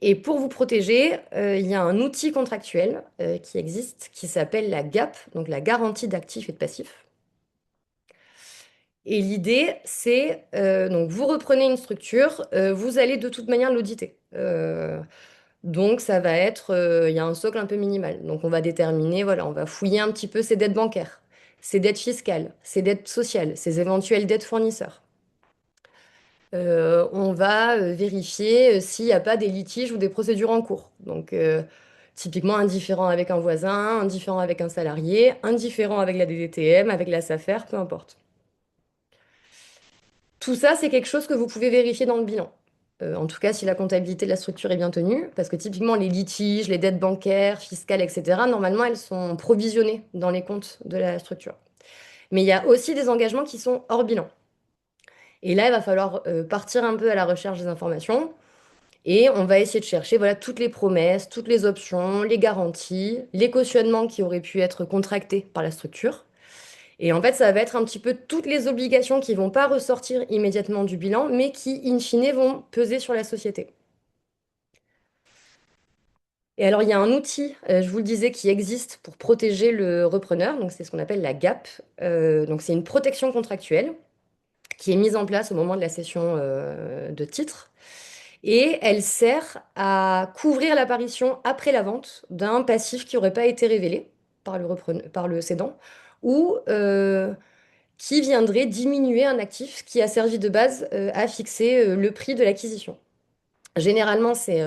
Et pour vous protéger, il y a un outil contractuel qui existe, qui s'appelle la GAP, donc la garantie d'actifs et de passifs. Et l'idée, c'est donc vous reprenez une structure, vous allez de toute manière l'auditer. Donc ça va être, il y a un socle un peu minimal. Donc on va déterminer, voilà, on va fouiller un petit peu ses dettes bancaires, ses dettes fiscales, ses dettes sociales, ses éventuelles dettes fournisseurs. On va vérifier s'il n'y a pas des litiges ou des procédures en cours. Donc typiquement un différend avec un voisin, un différend avec un salarié, un différend avec la DDTM, avec la SAFER, peu importe. Tout ça, c'est quelque chose que vous pouvez vérifier dans le bilan. En tout cas, si la comptabilité de la structure est bien tenue, parce que typiquement les litiges, les dettes bancaires, fiscales, etc., normalement, elles sont provisionnées dans les comptes de la structure. Mais il y a aussi des engagements qui sont hors bilan. Et là, il va falloir partir un peu à la recherche des informations et on va essayer de chercher voilà, toutes les promesses, toutes les options, les garanties, les cautionnements qui auraient pu être contractés par la structure. Et en fait, ça va être un petit peu toutes les obligations qui vont pas ressortir immédiatement du bilan, mais qui, in fine, vont peser sur la société. Et alors, il y a un outil, je vous le disais, qui existe pour protéger le repreneur. Donc, c'est ce qu'on appelle la GAP. Donc, c'est une protection contractuelle qui est mise en place au moment de la cession de titres. Et elle sert à couvrir l'apparition après la vente d'un passif qui n'aurait pas été révélé par le cédant ou qui viendrait diminuer un actif qui a servi de base à fixer le prix de l'acquisition. Généralement, c'est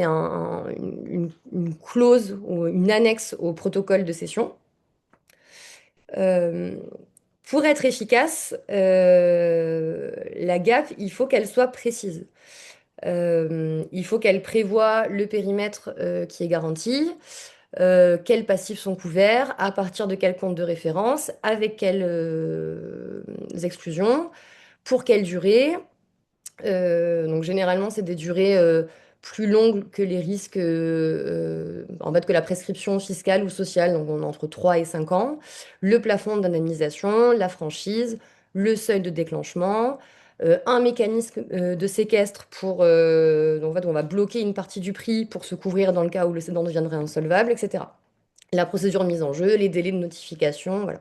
une clause ou une annexe au protocole de cession. Euh, pour être efficace, la GAP, il faut qu'elle soit précise. Il faut qu'elle prévoie le périmètre qui est garanti, quels passifs sont couverts, à partir de quel compte de référence, avec quelles exclusions, pour quelle durée. Donc généralement, c'est des durées plus longues que les risques, en fait, que la prescription fiscale ou sociale, donc on est entre 3 et 5 ans, le plafond d'indemnisation, la franchise, le seuil de déclenchement, un mécanisme de séquestre donc en fait, on va bloquer une partie du prix pour se couvrir dans le cas où le cédant deviendrait insolvable, etc. La procédure de mise en jeu, les délais de notification, voilà.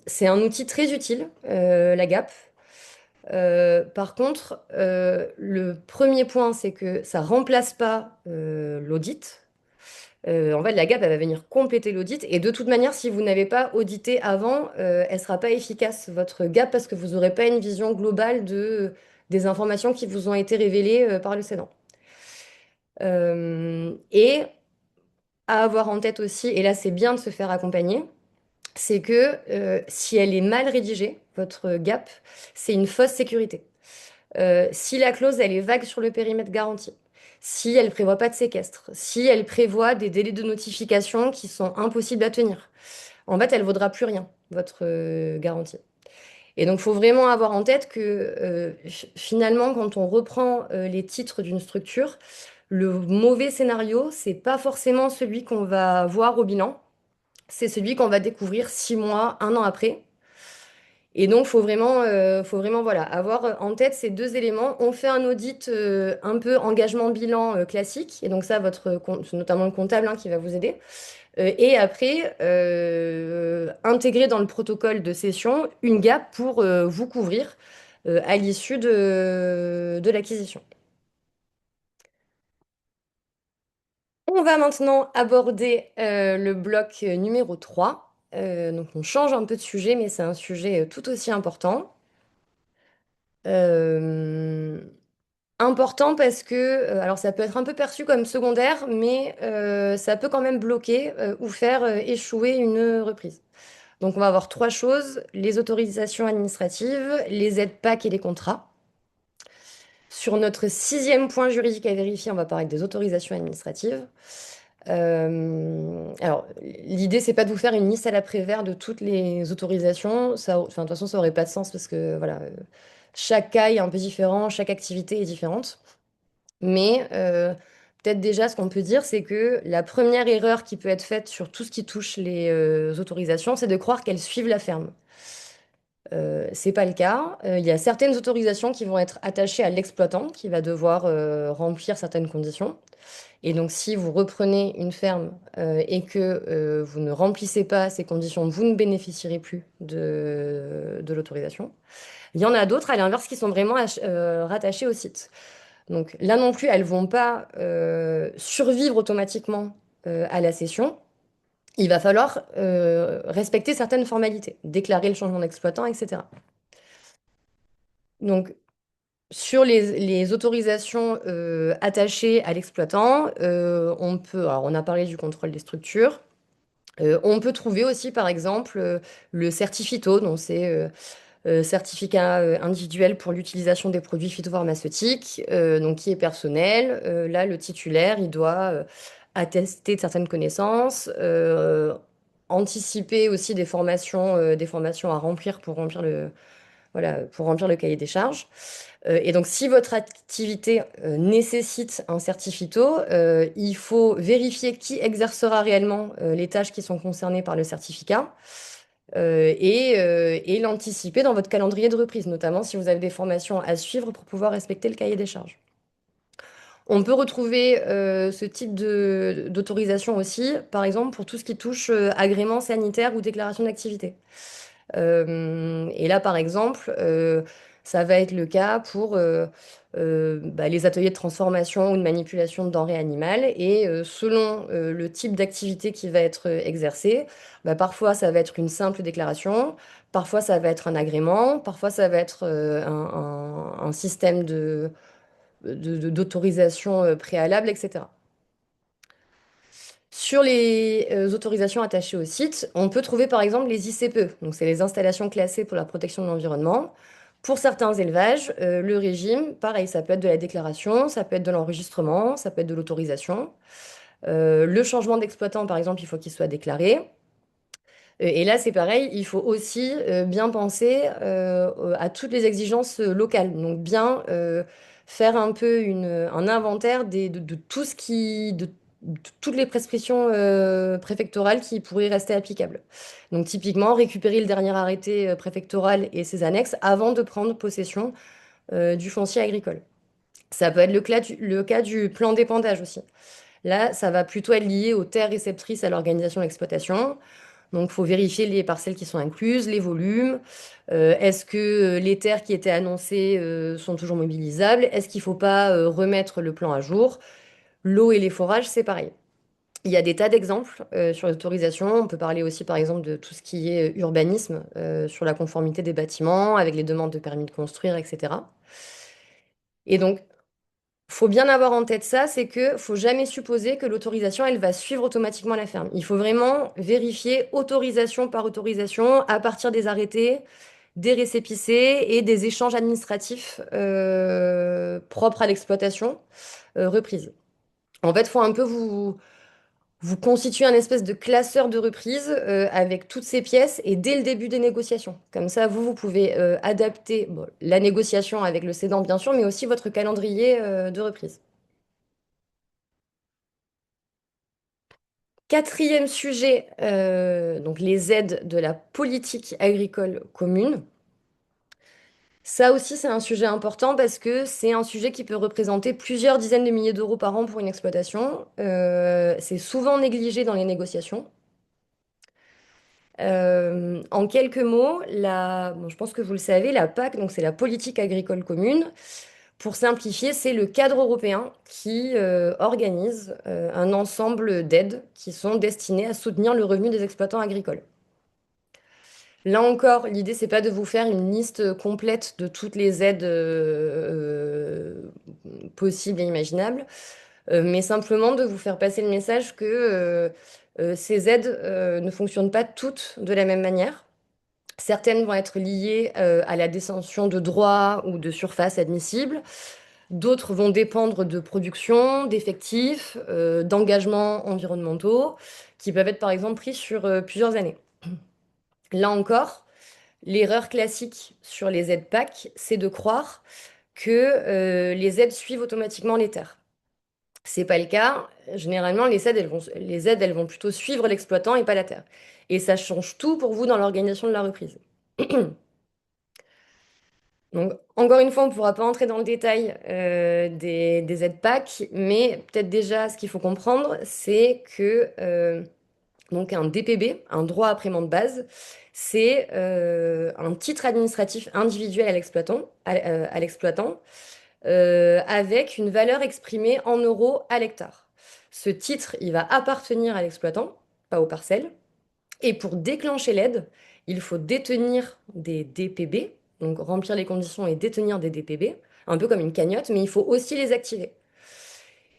C'est un outil très utile, la GAP. Par contre, le premier point, c'est que ça remplace pas l'audit. En fait, la GAP, elle va venir compléter l'audit. Et de toute manière, si vous n'avez pas audité avant, elle sera pas efficace, votre GAP, parce que vous n'aurez pas une vision globale des informations qui vous ont été révélées par le cédant. Et à avoir en tête aussi, et là c'est bien de se faire accompagner, c'est que si elle est mal rédigée, votre GAP, c'est une fausse sécurité. Si la clause, elle est vague sur le périmètre garanti, si elle prévoit pas de séquestre, si elle prévoit des délais de notification qui sont impossibles à tenir, en fait, elle vaudra plus rien, votre garantie. Et donc, il faut vraiment avoir en tête que finalement, quand on reprend les titres d'une structure, le mauvais scénario, c'est pas forcément celui qu'on va voir au bilan, c'est celui qu'on va découvrir 6 mois, 1 an après. Et donc, faut vraiment voilà, avoir en tête ces deux éléments. On fait un audit un peu engagement bilan classique, et donc ça, c'est notamment le comptable hein, qui va vous aider. Et après, intégrer dans le protocole de session une gap pour vous couvrir à l'issue de l'acquisition. On va maintenant aborder le bloc numéro 3. Donc on change un peu de sujet, mais c'est un sujet tout aussi important. Euh, Important parce que, alors ça peut être un peu perçu comme secondaire, mais ça peut quand même bloquer ou faire échouer une reprise. Donc on va avoir trois choses, les autorisations administratives, les aides PAC et les contrats. Sur notre sixième point juridique à vérifier, on va parler des autorisations administratives. Alors, l'idée, c'est pas de vous faire une liste à la Prévert de toutes les autorisations. Ça, enfin, de toute façon, ça aurait pas de sens parce que voilà, chaque cas est un peu différent, chaque activité est différente. Mais peut-être déjà, ce qu'on peut dire, c'est que la première erreur qui peut être faite sur tout ce qui touche les autorisations, c'est de croire qu'elles suivent la ferme. C'est pas le cas. Il y a certaines autorisations qui vont être attachées à l'exploitant qui va devoir remplir certaines conditions. Et donc, si vous reprenez une ferme et que vous ne remplissez pas ces conditions, vous ne bénéficierez plus de l'autorisation. Il y en a d'autres, à l'inverse, qui sont vraiment rattachées au site. Donc là non plus, elles vont pas survivre automatiquement à la cession. Il va falloir respecter certaines formalités, déclarer le changement d'exploitant, etc. Donc sur les autorisations attachées à l'exploitant, alors on a parlé du contrôle des structures. On peut trouver aussi, par exemple, le certifito, donc c'est certificat individuel pour l'utilisation des produits phytopharmaceutiques, donc qui est personnel. Là, le titulaire, il doit attester de certaines connaissances, anticiper aussi des formations à remplir pour remplir voilà, pour remplir le cahier des charges. Et donc, si votre activité nécessite un certifito, il faut vérifier qui exercera réellement les tâches qui sont concernées par le certificat et l'anticiper dans votre calendrier de reprise, notamment si vous avez des formations à suivre pour pouvoir respecter le cahier des charges. On peut retrouver ce type d'autorisation aussi, par exemple, pour tout ce qui touche agrément sanitaire ou déclaration d'activité. Et là, par exemple, ça va être le cas pour les ateliers de transformation ou de manipulation de denrées animales. Et selon le type d'activité qui va être exercée, parfois ça va être une simple déclaration, parfois ça va être un agrément, parfois ça va être un système d'autorisation préalable, etc. Sur les autorisations attachées au site, on peut trouver par exemple les ICPE, donc c'est les installations classées pour la protection de l'environnement. Pour certains élevages, le régime, pareil, ça peut être de la déclaration, ça peut être de l'enregistrement, ça peut être de l'autorisation. Le changement d'exploitant, par exemple, il faut qu'il soit déclaré. Et là, c'est pareil, il faut aussi bien penser à toutes les exigences locales. Donc, bien faire un peu un inventaire de tout de toutes les prescriptions préfectorales qui pourraient rester applicables. Donc, typiquement, récupérer le dernier arrêté préfectoral et ses annexes avant de prendre possession du foncier agricole. Ça peut être le cas du plan d'épandage aussi. Là, ça va plutôt être lié aux terres réceptrices à l'organisation de l'exploitation. Donc, il faut vérifier les parcelles qui sont incluses, les volumes. Est-ce que les terres qui étaient annoncées sont toujours mobilisables? Est-ce qu'il ne faut pas remettre le plan à jour? L'eau et les forages, c'est pareil. Il y a des tas d'exemples sur l'autorisation. On peut parler aussi, par exemple, de tout ce qui est urbanisme, sur la conformité des bâtiments, avec les demandes de permis de construire, etc. Et donc, faut bien avoir en tête ça, c'est que faut jamais supposer que l'autorisation, elle va suivre automatiquement la ferme. Il faut vraiment vérifier autorisation par autorisation à partir des arrêtés, des récépissés et des échanges administratifs propres à l'exploitation reprise. En fait, il faut un peu vous constituer un espèce de classeur de reprise avec toutes ces pièces et dès le début des négociations. Comme ça, vous pouvez adapter bon, la négociation avec le cédant, bien sûr, mais aussi votre calendrier de reprise. Quatrième sujet, donc les aides de la politique agricole commune. Ça aussi, c'est un sujet important parce que c'est un sujet qui peut représenter plusieurs dizaines de milliers d'euros par an pour une exploitation. C'est souvent négligé dans les négociations. En quelques mots, bon, je pense que vous le savez, la PAC, donc c'est la politique agricole commune. Pour simplifier, c'est le cadre européen qui organise un ensemble d'aides qui sont destinées à soutenir le revenu des exploitants agricoles. Là encore, l'idée, c'est pas de vous faire une liste complète de toutes les aides possibles et imaginables, mais simplement de vous faire passer le message que ces aides ne fonctionnent pas toutes de la même manière. Certaines vont être liées à la détention de droits ou de surfaces admissibles. D'autres vont dépendre de production, d'effectifs, d'engagements environnementaux, qui peuvent être par exemple pris sur plusieurs années. Là encore, l'erreur classique sur les aides PAC, c'est de croire que les aides suivent automatiquement les terres. C'est pas le cas. Généralement, les aides, elles vont plutôt suivre l'exploitant et pas la terre. Et ça change tout pour vous dans l'organisation de la reprise. Donc, encore une fois, on ne pourra pas entrer dans le détail des aides PAC, mais peut-être déjà, ce qu'il faut comprendre, c'est que donc un DPB, un droit à paiement de base, c'est un titre administratif individuel à l'exploitant, avec une valeur exprimée en euros à l'hectare. Ce titre, il va appartenir à l'exploitant, pas aux parcelles. Et pour déclencher l'aide, il faut détenir des DPB, donc remplir les conditions et détenir des DPB, un peu comme une cagnotte, mais il faut aussi les activer.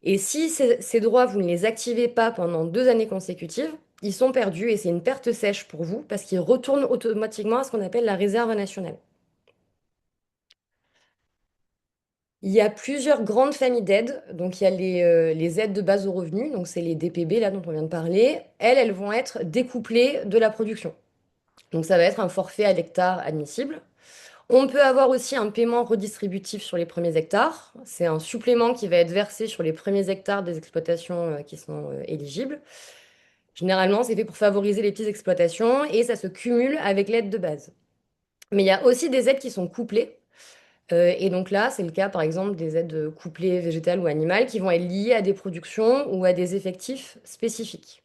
Et si ces droits, vous ne les activez pas pendant 2 années consécutives, ils sont perdus et c'est une perte sèche pour vous parce qu'ils retournent automatiquement à ce qu'on appelle la réserve nationale. Il y a plusieurs grandes familles d'aides. Donc, il y a les aides de base au revenu, donc c'est les DPB là dont on vient de parler. Elles vont être découplées de la production. Donc, ça va être un forfait à l'hectare admissible. On peut avoir aussi un paiement redistributif sur les premiers hectares. C'est un supplément qui va être versé sur les premiers hectares des exploitations qui sont éligibles. Généralement, c'est fait pour favoriser les petites exploitations et ça se cumule avec l'aide de base. Mais il y a aussi des aides qui sont couplées. Et donc là, c'est le cas, par exemple, des aides couplées végétales ou animales qui vont être liées à des productions ou à des effectifs spécifiques.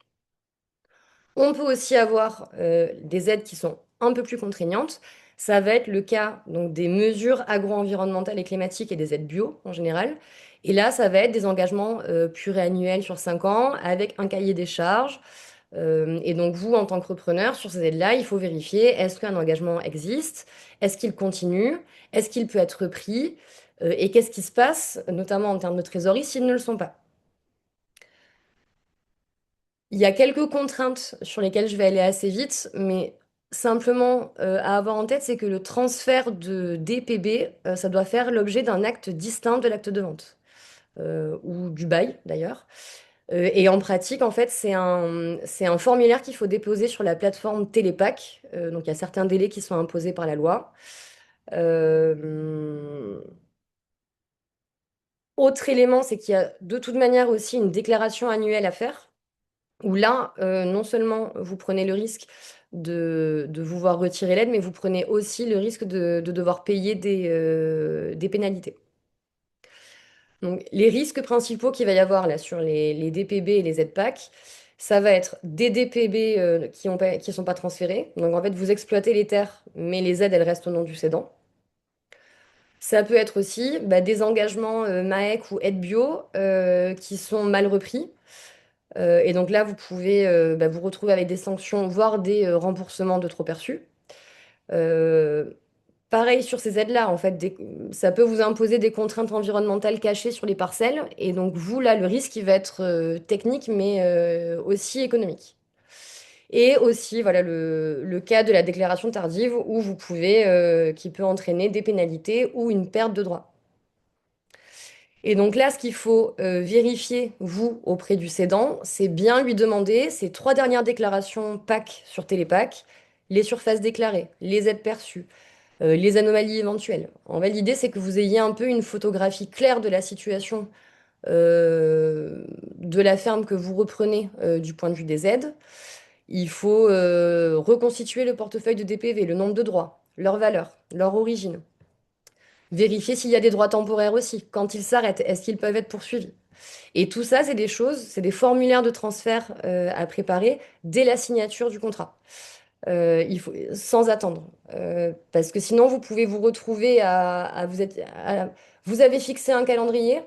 On peut aussi avoir des aides qui sont un peu plus contraignantes. Ça va être le cas donc, des mesures agro-environnementales et climatiques et des aides bio en général. Et là, ça va être des engagements pluriannuels sur 5 ans avec un cahier des charges. Et donc, vous, en tant que repreneur, sur ces aides-là, il faut vérifier est-ce qu'un engagement existe, est-ce qu'il continue, est-ce qu'il peut être repris, et qu'est-ce qui se passe, notamment en termes de trésorerie, s'ils ne le sont pas. Il y a quelques contraintes sur lesquelles je vais aller assez vite, mais simplement à avoir en tête, c'est que le transfert de DPB, ça doit faire l'objet d'un acte distinct de l'acte de vente, ou du bail d'ailleurs. Et en pratique, en fait, c'est un formulaire qu'il faut déposer sur la plateforme Télépac. Donc, il y a certains délais qui sont imposés par la loi. Euh, Autre élément, c'est qu'il y a de toute manière aussi une déclaration annuelle à faire, où là, non seulement vous prenez le risque de vous voir retirer l'aide, mais vous prenez aussi le risque de devoir payer des pénalités. Donc, les risques principaux qu'il va y avoir là sur les DPB et les aides PAC, ça va être des DPB qui sont pas transférés. Donc, en fait, vous exploitez les terres, mais les aides, elles restent au nom du cédant. Ça peut être aussi bah, des engagements MAEC ou aide bio qui sont mal repris. Et donc là, vous pouvez bah, vous retrouver avec des sanctions, voire des remboursements de trop perçus. Euh, Pareil sur ces aides-là, en fait, ça peut vous imposer des contraintes environnementales cachées sur les parcelles. Et donc, vous, là, le risque, il va être technique, mais aussi économique. Et aussi, voilà, le cas de la déclaration tardive où vous pouvez, qui peut entraîner des pénalités ou une perte de droit. Et donc là, ce qu'il faut vérifier, vous, auprès du cédant, c'est bien lui demander ces trois dernières déclarations PAC sur Télépac, les surfaces déclarées, les aides perçues, les anomalies éventuelles. En fait, l'idée, c'est que vous ayez un peu une photographie claire de la situation de la ferme que vous reprenez du point de vue des aides. Il faut reconstituer le portefeuille de DPV, le nombre de droits, leur valeur, leur origine. Vérifier s'il y a des droits temporaires aussi. Quand ils s'arrêtent, est-ce qu'ils peuvent être poursuivis? Et tout ça, c'est des choses, c'est des formulaires de transfert à préparer dès la signature du contrat. Il faut, sans attendre. Parce que sinon, vous pouvez vous retrouver vous avez fixé un calendrier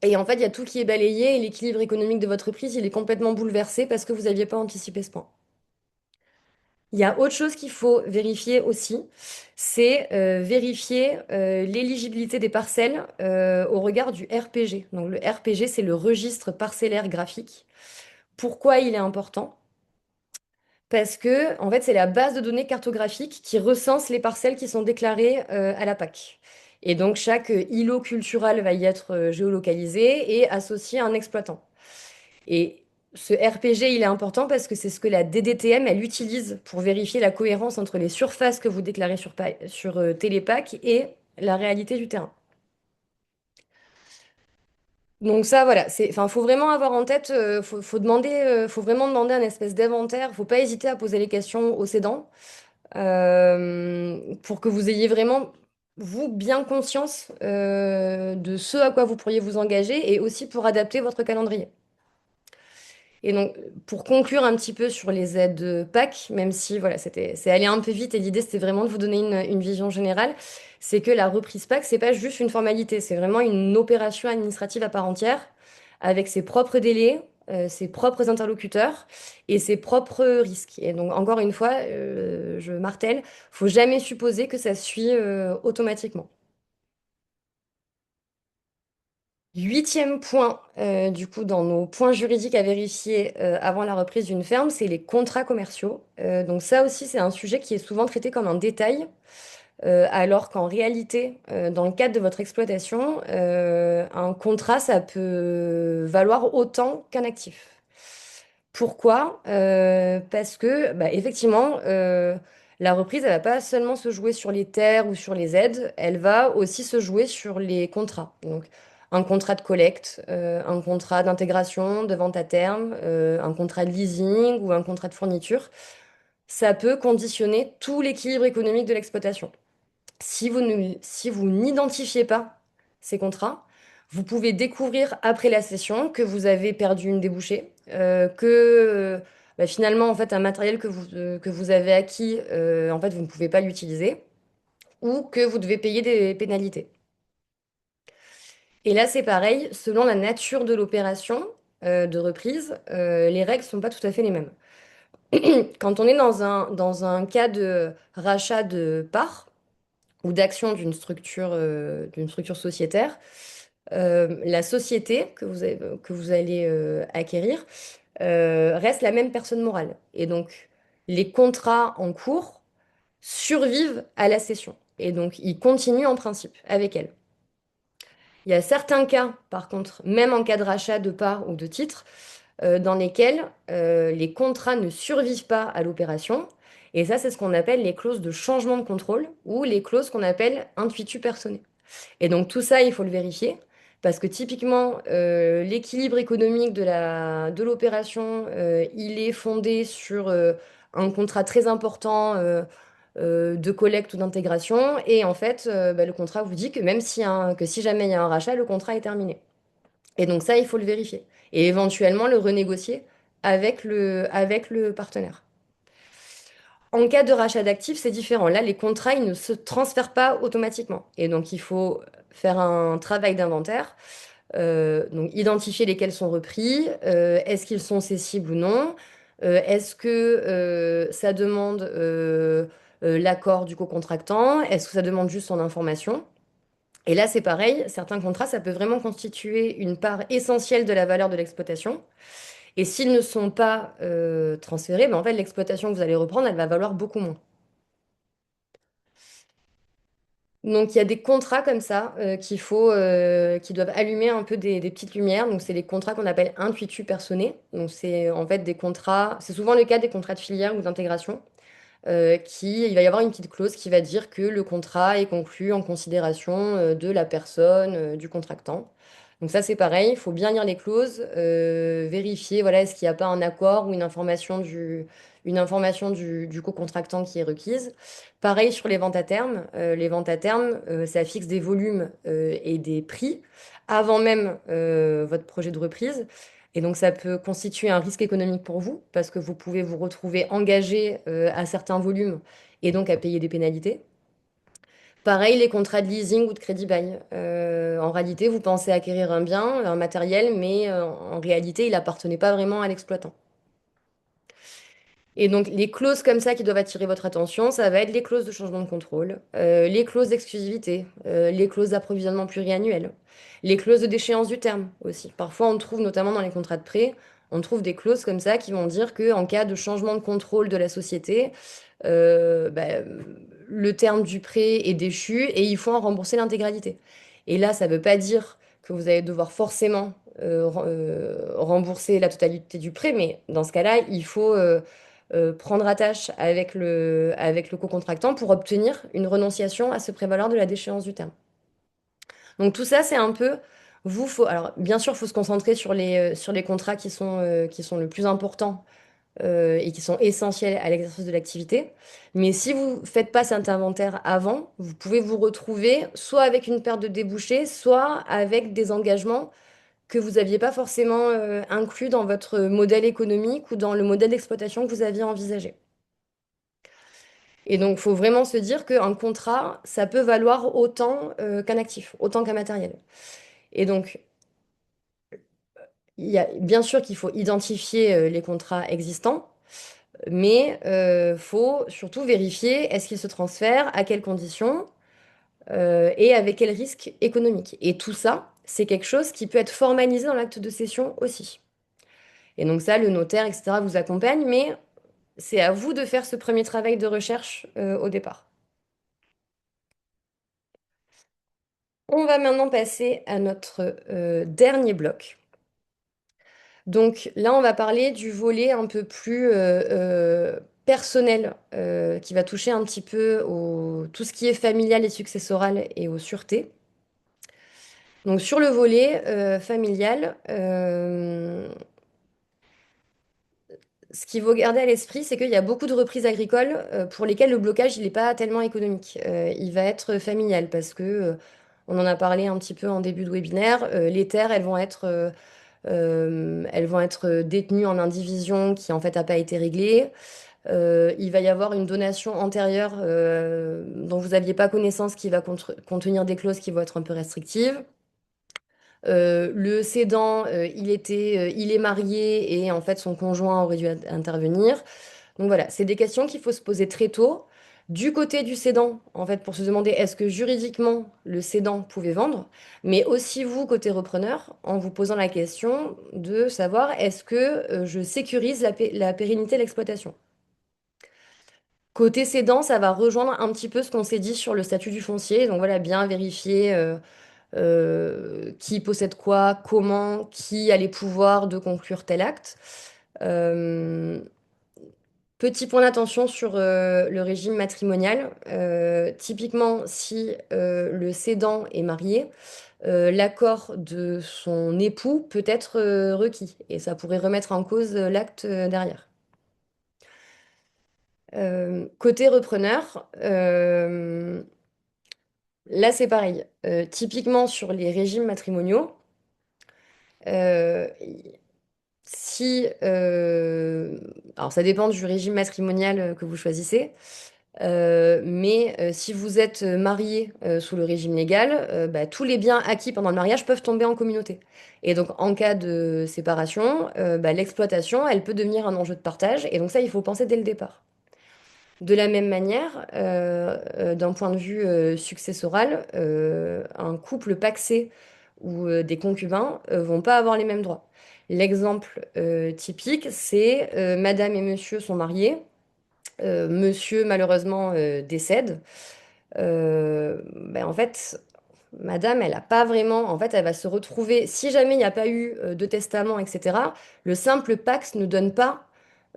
et en fait, il y a tout qui est balayé et l'équilibre économique de votre prise, il est complètement bouleversé parce que vous n'aviez pas anticipé ce point. Il y a autre chose qu'il faut vérifier aussi, c'est vérifier l'éligibilité des parcelles au regard du RPG. Donc le RPG, c'est le registre parcellaire graphique. Pourquoi il est important? Parce que en fait, c'est la base de données cartographique qui recense les parcelles qui sont déclarées à la PAC. Et donc chaque îlot culturel va y être géolocalisé et associé à un exploitant. Et ce RPG, il est important parce que c'est ce que la DDTM, elle utilise pour vérifier la cohérence entre les surfaces que vous déclarez sur Télépac et la réalité du terrain. Donc ça, voilà, enfin, faut vraiment avoir en tête, faut vraiment demander un espèce d'inventaire. Faut pas hésiter à poser les questions aux cédants pour que vous ayez vraiment, vous, bien conscience de ce à quoi vous pourriez vous engager et aussi pour adapter votre calendrier. Et donc, pour conclure un petit peu sur les aides PAC, même si voilà, c'est allé un peu vite et l'idée c'était vraiment de vous donner une vision générale, c'est que la reprise PAC, c'est pas juste une formalité, c'est vraiment une opération administrative à part entière, avec ses propres délais, ses propres interlocuteurs et ses propres risques. Et donc, encore une fois, je martèle, faut jamais supposer que ça suit automatiquement. Huitième point, du coup, dans nos points juridiques à vérifier avant la reprise d'une ferme, c'est les contrats commerciaux. Donc ça aussi, c'est un sujet qui est souvent traité comme un détail, alors qu'en réalité, dans le cadre de votre exploitation, un contrat, ça peut valoir autant qu'un actif. Pourquoi? Parce que, bah, effectivement, la reprise, elle va pas seulement se jouer sur les terres ou sur les aides, elle va aussi se jouer sur les contrats. Donc, un contrat de collecte, un contrat d'intégration, de vente à terme, un contrat de leasing ou un contrat de fourniture. Ça peut conditionner tout l'équilibre économique de l'exploitation. Si vous n'identifiez pas ces contrats, vous pouvez découvrir après la session que vous avez perdu une débouchée, que bah, finalement, en fait, un matériel que vous avez acquis, en fait, vous ne pouvez pas l'utiliser, ou que vous devez payer des pénalités. Et là, c'est pareil, selon la nature de l'opération de reprise, les règles ne sont pas tout à fait les mêmes. Quand on est dans un cas de rachat de parts, ou d'action d'une structure sociétaire, la société que vous allez acquérir reste la même personne morale. Et donc, les contrats en cours survivent à la cession. Et donc, ils continuent en principe avec elle. Il y a certains cas, par contre, même en cas de rachat de parts ou de titres, dans lesquels les contrats ne survivent pas à l'opération. Et ça, c'est ce qu'on appelle les clauses de changement de contrôle ou les clauses qu'on appelle intuitu personae. Et donc tout ça, il faut le vérifier. Parce que typiquement, l'équilibre économique de l'opération, il est fondé sur un contrat très important de collecte ou d'intégration. Et en fait, bah, le contrat vous dit que même que si jamais il y a un rachat, le contrat est terminé. Et donc ça, il faut le vérifier. Et éventuellement le renégocier avec le partenaire. En cas de rachat d'actifs, c'est différent. Là, les contrats, ils ne se transfèrent pas automatiquement. Et donc, il faut faire un travail d'inventaire. Donc, identifier lesquels sont repris. Est-ce qu'ils sont cessibles ou non? Est-ce que ça demande l'accord du co-contractant? Est-ce que ça demande juste son information? Et là, c'est pareil. Certains contrats, ça peut vraiment constituer une part essentielle de la valeur de l'exploitation. Et s'ils ne sont pas transférés, ben, en fait, l'exploitation que vous allez reprendre, elle va valoir beaucoup moins. Donc, il y a des contrats comme ça qui doivent allumer un peu des petites lumières. Donc, c'est les contrats qu'on appelle intuitu personae. Donc, c'est en fait des contrats, c'est souvent le cas des contrats de filière ou d'intégration. Il va y avoir une petite clause qui va dire que le contrat est conclu en considération de la personne, du contractant. Donc ça, c'est pareil, il faut bien lire les clauses, vérifier, voilà, est-ce qu'il n'y a pas un accord ou une information du co-contractant qui est requise. Pareil sur les ventes à terme. Les ventes à terme, ça fixe des volumes et des prix avant même votre projet de reprise. Et donc, ça peut constituer un risque économique pour vous parce que vous pouvez vous retrouver engagé à certains volumes et donc à payer des pénalités. Pareil, les contrats de leasing ou de crédit bail. En réalité, vous pensez acquérir un bien, un matériel, mais en réalité, il appartenait pas vraiment à l'exploitant. Et donc, les clauses comme ça qui doivent attirer votre attention, ça va être les clauses de changement de contrôle, les clauses d'exclusivité, les clauses d'approvisionnement pluriannuel, les clauses de déchéance du terme aussi. Parfois, on trouve, notamment dans les contrats de prêt, on trouve des clauses comme ça qui vont dire que en cas de changement de contrôle de la société, bah, le terme du prêt est déchu et il faut en rembourser l'intégralité. Et là, ça ne veut pas dire que vous allez devoir forcément rembourser la totalité du prêt, mais dans ce cas-là, il faut prendre attache avec le co-contractant pour obtenir une renonciation à se prévaloir de la déchéance du terme. Donc tout ça, c'est un peu, alors bien sûr, il faut se concentrer sur les contrats qui sont le plus importants et qui sont essentiels à l'exercice de l'activité. Mais si vous ne faites pas cet inventaire avant, vous pouvez vous retrouver soit avec une perte de débouchés, soit avec des engagements que vous n'aviez pas forcément inclus dans votre modèle économique ou dans le modèle d'exploitation que vous aviez envisagé. Et donc, il faut vraiment se dire qu'un contrat, ça peut valoir autant qu'un actif, autant qu'un matériel. Et donc, il y a bien sûr qu'il faut identifier les contrats existants, mais faut surtout vérifier est-ce qu'ils se transfèrent, à quelles conditions et avec quel risque économique. Et tout ça, c'est quelque chose qui peut être formalisé dans l'acte de cession aussi. Et donc ça, le notaire, etc., vous accompagne, mais c'est à vous de faire ce premier travail de recherche au départ. On va maintenant passer à notre dernier bloc. Donc là, on va parler du volet un peu plus personnel qui va toucher un petit peu tout ce qui est familial et successoral et aux sûretés. Donc sur le volet familial, ce qu'il faut garder à l'esprit, c'est qu'il y a beaucoup de reprises agricoles pour lesquelles le blocage, il n'est pas tellement économique. Il va être familial parce que, on en a parlé un petit peu en début de webinaire, les terres, elles vont être détenues en indivision qui en fait n'a pas été réglée. Il va y avoir une donation antérieure dont vous n'aviez pas connaissance qui va contenir des clauses qui vont être un peu restrictives. Le cédant, il est marié et en fait son conjoint aurait dû intervenir. Donc voilà, c'est des questions qu'il faut se poser très tôt. Du côté du cédant, en fait, pour se demander est-ce que juridiquement le cédant pouvait vendre, mais aussi vous, côté repreneur, en vous posant la question de savoir est-ce que je sécurise la pérennité de l'exploitation. Côté cédant, ça va rejoindre un petit peu ce qu'on s'est dit sur le statut du foncier. Donc voilà, bien vérifier qui possède quoi, comment, qui a les pouvoirs de conclure tel acte. Euh, Petit point d'attention sur le régime matrimonial. Typiquement, si le cédant est marié, l'accord de son époux peut être requis et ça pourrait remettre en cause l'acte derrière. Côté repreneur, là c'est pareil. Typiquement sur les régimes matrimoniaux, euh, si, alors ça dépend du régime matrimonial que vous choisissez, mais si vous êtes marié sous le régime légal, bah, tous les biens acquis pendant le mariage peuvent tomber en communauté. Et donc en cas de séparation, bah, l'exploitation, elle peut devenir un enjeu de partage. Et donc ça, il faut penser dès le départ. De la même manière, d'un point de vue successoral, un couple pacsé ou des concubins vont pas avoir les mêmes droits. L'exemple typique, c'est Madame et Monsieur sont mariés, Monsieur malheureusement décède. En fait, Madame, elle a pas vraiment, en fait, elle va se retrouver, si jamais il n'y a pas eu de testament, etc., le simple Pacs ne donne pas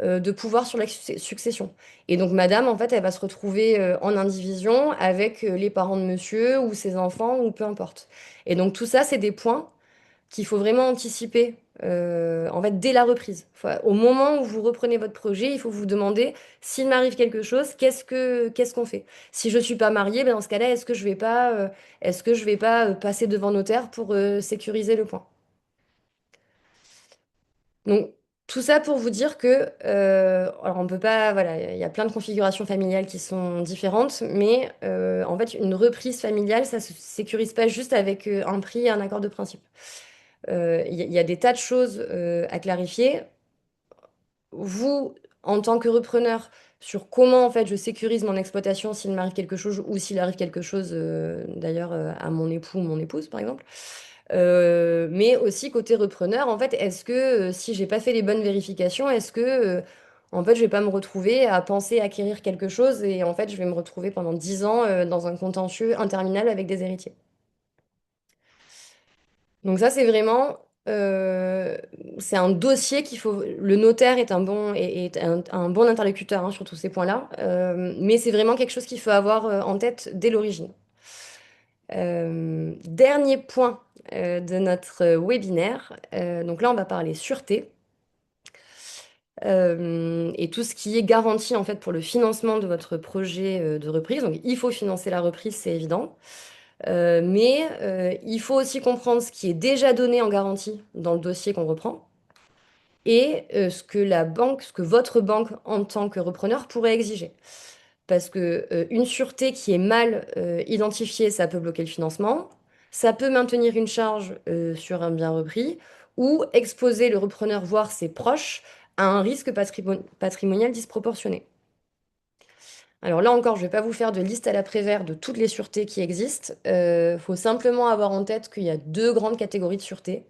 de pouvoir sur la succession. Et donc, Madame, en fait, elle va se retrouver en indivision avec les parents de Monsieur ou ses enfants ou peu importe. Et donc, tout ça, c'est des points qu'il faut vraiment anticiper en fait dès la reprise. Au moment où vous reprenez votre projet, il faut vous demander s'il m'arrive quelque chose, qu'est-ce qu'on fait? Si je suis pas mariée, ben dans ce cas-là, est-ce que je vais pas passer devant notaire pour sécuriser le point? Donc tout ça pour vous dire que alors on peut pas voilà, il y a plein de configurations familiales qui sont différentes, mais en fait une reprise familiale, ça se sécurise pas juste avec un prix et un accord de principe. Il y a des tas de choses à clarifier. Vous, en tant que repreneur, sur comment en fait je sécurise mon exploitation s'il m'arrive quelque chose ou s'il arrive quelque chose d'ailleurs à mon époux ou mon épouse par exemple. Mais aussi côté repreneur, en fait, est-ce que si j'ai pas fait les bonnes vérifications, est-ce que en fait je vais pas me retrouver à penser acquérir quelque chose et en fait je vais me retrouver pendant 10 ans dans un contentieux interminable avec des héritiers. Donc ça, c'est vraiment, c'est un dossier qu'il faut. Le notaire est un bon, est un bon interlocuteur hein, sur tous ces points-là, mais c'est vraiment quelque chose qu'il faut avoir en tête dès l'origine. Dernier point de notre webinaire. Donc là, on va parler sûreté et tout ce qui est garantie en fait pour le financement de votre projet de reprise. Donc il faut financer la reprise, c'est évident. Mais il faut aussi comprendre ce qui est déjà donné en garantie dans le dossier qu'on reprend et ce que la banque, ce que votre banque en tant que repreneur pourrait exiger. Parce que une sûreté qui est mal identifiée, ça peut bloquer le financement, ça peut maintenir une charge sur un bien repris ou exposer le repreneur, voire ses proches, à un risque patrimonial disproportionné. Alors là encore, je ne vais pas vous faire de liste à la Prévert de toutes les sûretés qui existent. Il faut simplement avoir en tête qu'il y a deux grandes catégories de sûretés.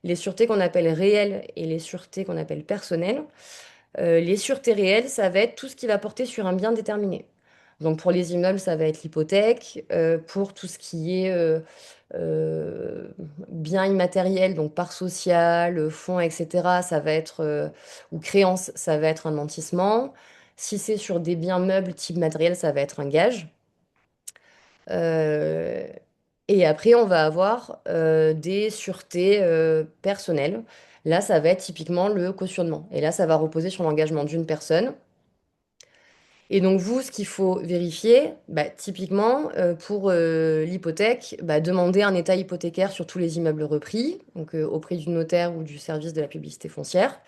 Les sûretés qu'on appelle réelles et les sûretés qu'on appelle personnelles. Les sûretés réelles, ça va être tout ce qui va porter sur un bien déterminé. Donc pour les immeubles, ça va être l'hypothèque. Pour tout ce qui est euh, bien immatériel, donc part sociale, fonds, etc., ça va être, ou créance, ça va être un nantissement. Si c'est sur des biens meubles type matériel, ça va être un gage. Euh, et après, on va avoir des sûretés personnelles. Là, ça va être typiquement le cautionnement. Et là, ça va reposer sur l'engagement d'une personne. Et donc, vous, ce qu'il faut vérifier, bah, typiquement, pour l'hypothèque, bah, demander un état hypothécaire sur tous les immeubles repris, donc auprès du notaire ou du service de la publicité foncière.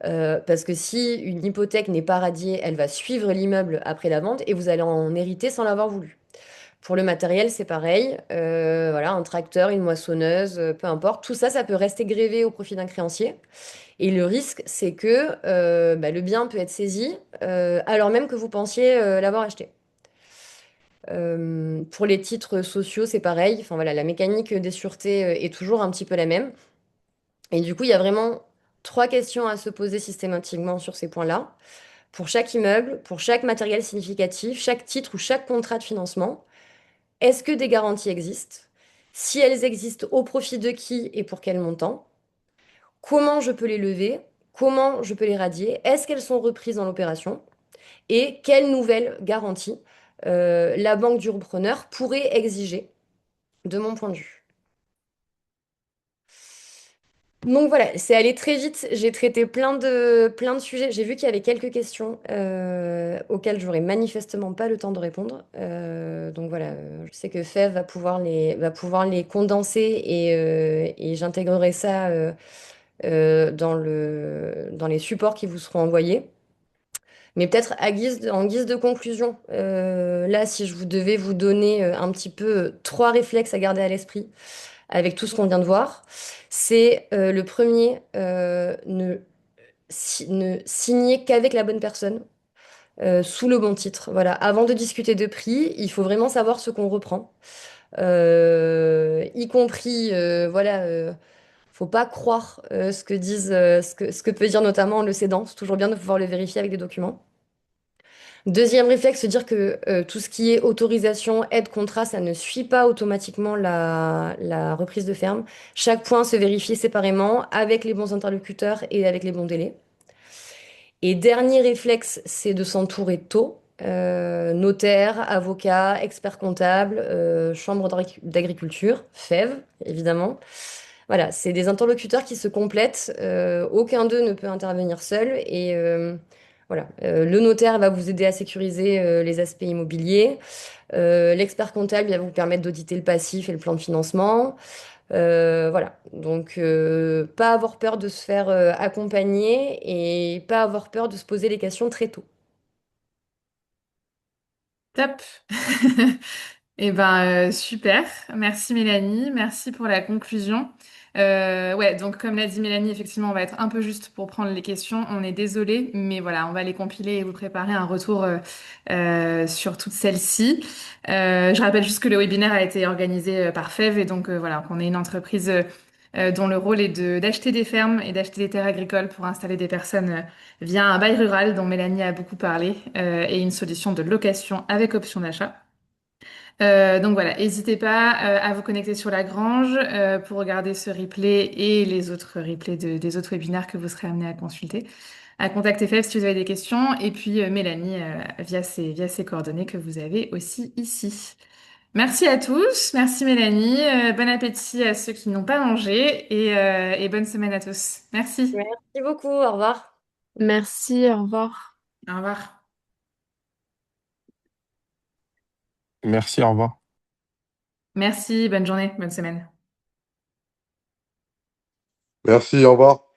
Parce que si une hypothèque n'est pas radiée, elle va suivre l'immeuble après la vente et vous allez en hériter sans l'avoir voulu. Pour le matériel, c'est pareil. Voilà, un tracteur, une moissonneuse, peu importe. Tout ça, ça peut rester grévé au profit d'un créancier. Et le risque, c'est que bah, le bien peut être saisi alors même que vous pensiez l'avoir acheté. Pour les titres sociaux, c'est pareil. Enfin voilà, la mécanique des sûretés est toujours un petit peu la même. Et du coup, il y a vraiment trois questions à se poser systématiquement sur ces points-là. Pour chaque immeuble, pour chaque matériel significatif, chaque titre ou chaque contrat de financement. Est-ce que des garanties existent? Si elles existent, au profit de qui et pour quel montant? Comment je peux les lever? Comment je peux les radier? Est-ce qu'elles sont reprises dans l'opération? Et quelle nouvelle garantie la banque du repreneur pourrait exiger, de mon point de vue? Donc voilà, c'est allé très vite. J'ai traité plein de sujets. J'ai vu qu'il y avait quelques questions auxquelles j'aurais manifestement pas le temps de répondre. Donc voilà, je sais que Fev va pouvoir les condenser et j'intégrerai ça dans les supports qui vous seront envoyés. Mais peut-être en guise de conclusion, là, si je vous devais vous donner un petit peu trois réflexes à garder à l'esprit avec tout ce qu'on vient de voir, c'est le premier, ne signer qu'avec la bonne personne, sous le bon titre. Voilà, avant de discuter de prix, il faut vraiment savoir ce qu'on reprend. y compris, voilà, faut pas croire ce que disent, ce que peut dire notamment le cédant. C'est toujours bien de pouvoir le vérifier avec des documents. Deuxième réflexe, se dire que tout ce qui est autorisation, aide, contrat, ça ne suit pas automatiquement la reprise de ferme. Chaque point se vérifie séparément avec les bons interlocuteurs et avec les bons délais. Et dernier réflexe, c'est de s'entourer tôt. Notaire, avocat, expert comptable, chambre d'agriculture, FEV, évidemment. Voilà, c'est des interlocuteurs qui se complètent. Aucun d'eux ne peut intervenir seul. Et voilà, le notaire va vous aider à sécuriser les aspects immobiliers. L'expert comptable il va vous permettre d'auditer le passif et le plan de financement. Voilà, donc pas avoir peur de se faire accompagner et pas avoir peur de se poser les questions très tôt. Top. Eh ben, super. Merci Mélanie. Merci pour la conclusion. Ouais, donc comme l'a dit Mélanie, effectivement, on va être un peu juste pour prendre les questions. On est désolé, mais voilà, on va les compiler et vous préparer un retour sur toutes celles-ci. Je rappelle juste que le webinaire a été organisé par FEV et donc voilà, qu'on est une entreprise dont le rôle est d'acheter des fermes et d'acheter des terres agricoles pour installer des personnes via un bail rural dont Mélanie a beaucoup parlé et une solution de location avec option d'achat. Donc voilà, n'hésitez pas à vous connecter sur la Grange pour regarder ce replay et les autres replays des autres webinaires que vous serez amenés à consulter. À contacter FEF si vous avez des questions et puis Mélanie via ses coordonnées que vous avez aussi ici. Merci à tous, merci Mélanie, bon appétit à ceux qui n'ont pas mangé et bonne semaine à tous. Merci. Merci beaucoup, au revoir. Merci, au revoir. Au revoir. Merci, au revoir. Merci, bonne journée, bonne semaine. Merci, au revoir.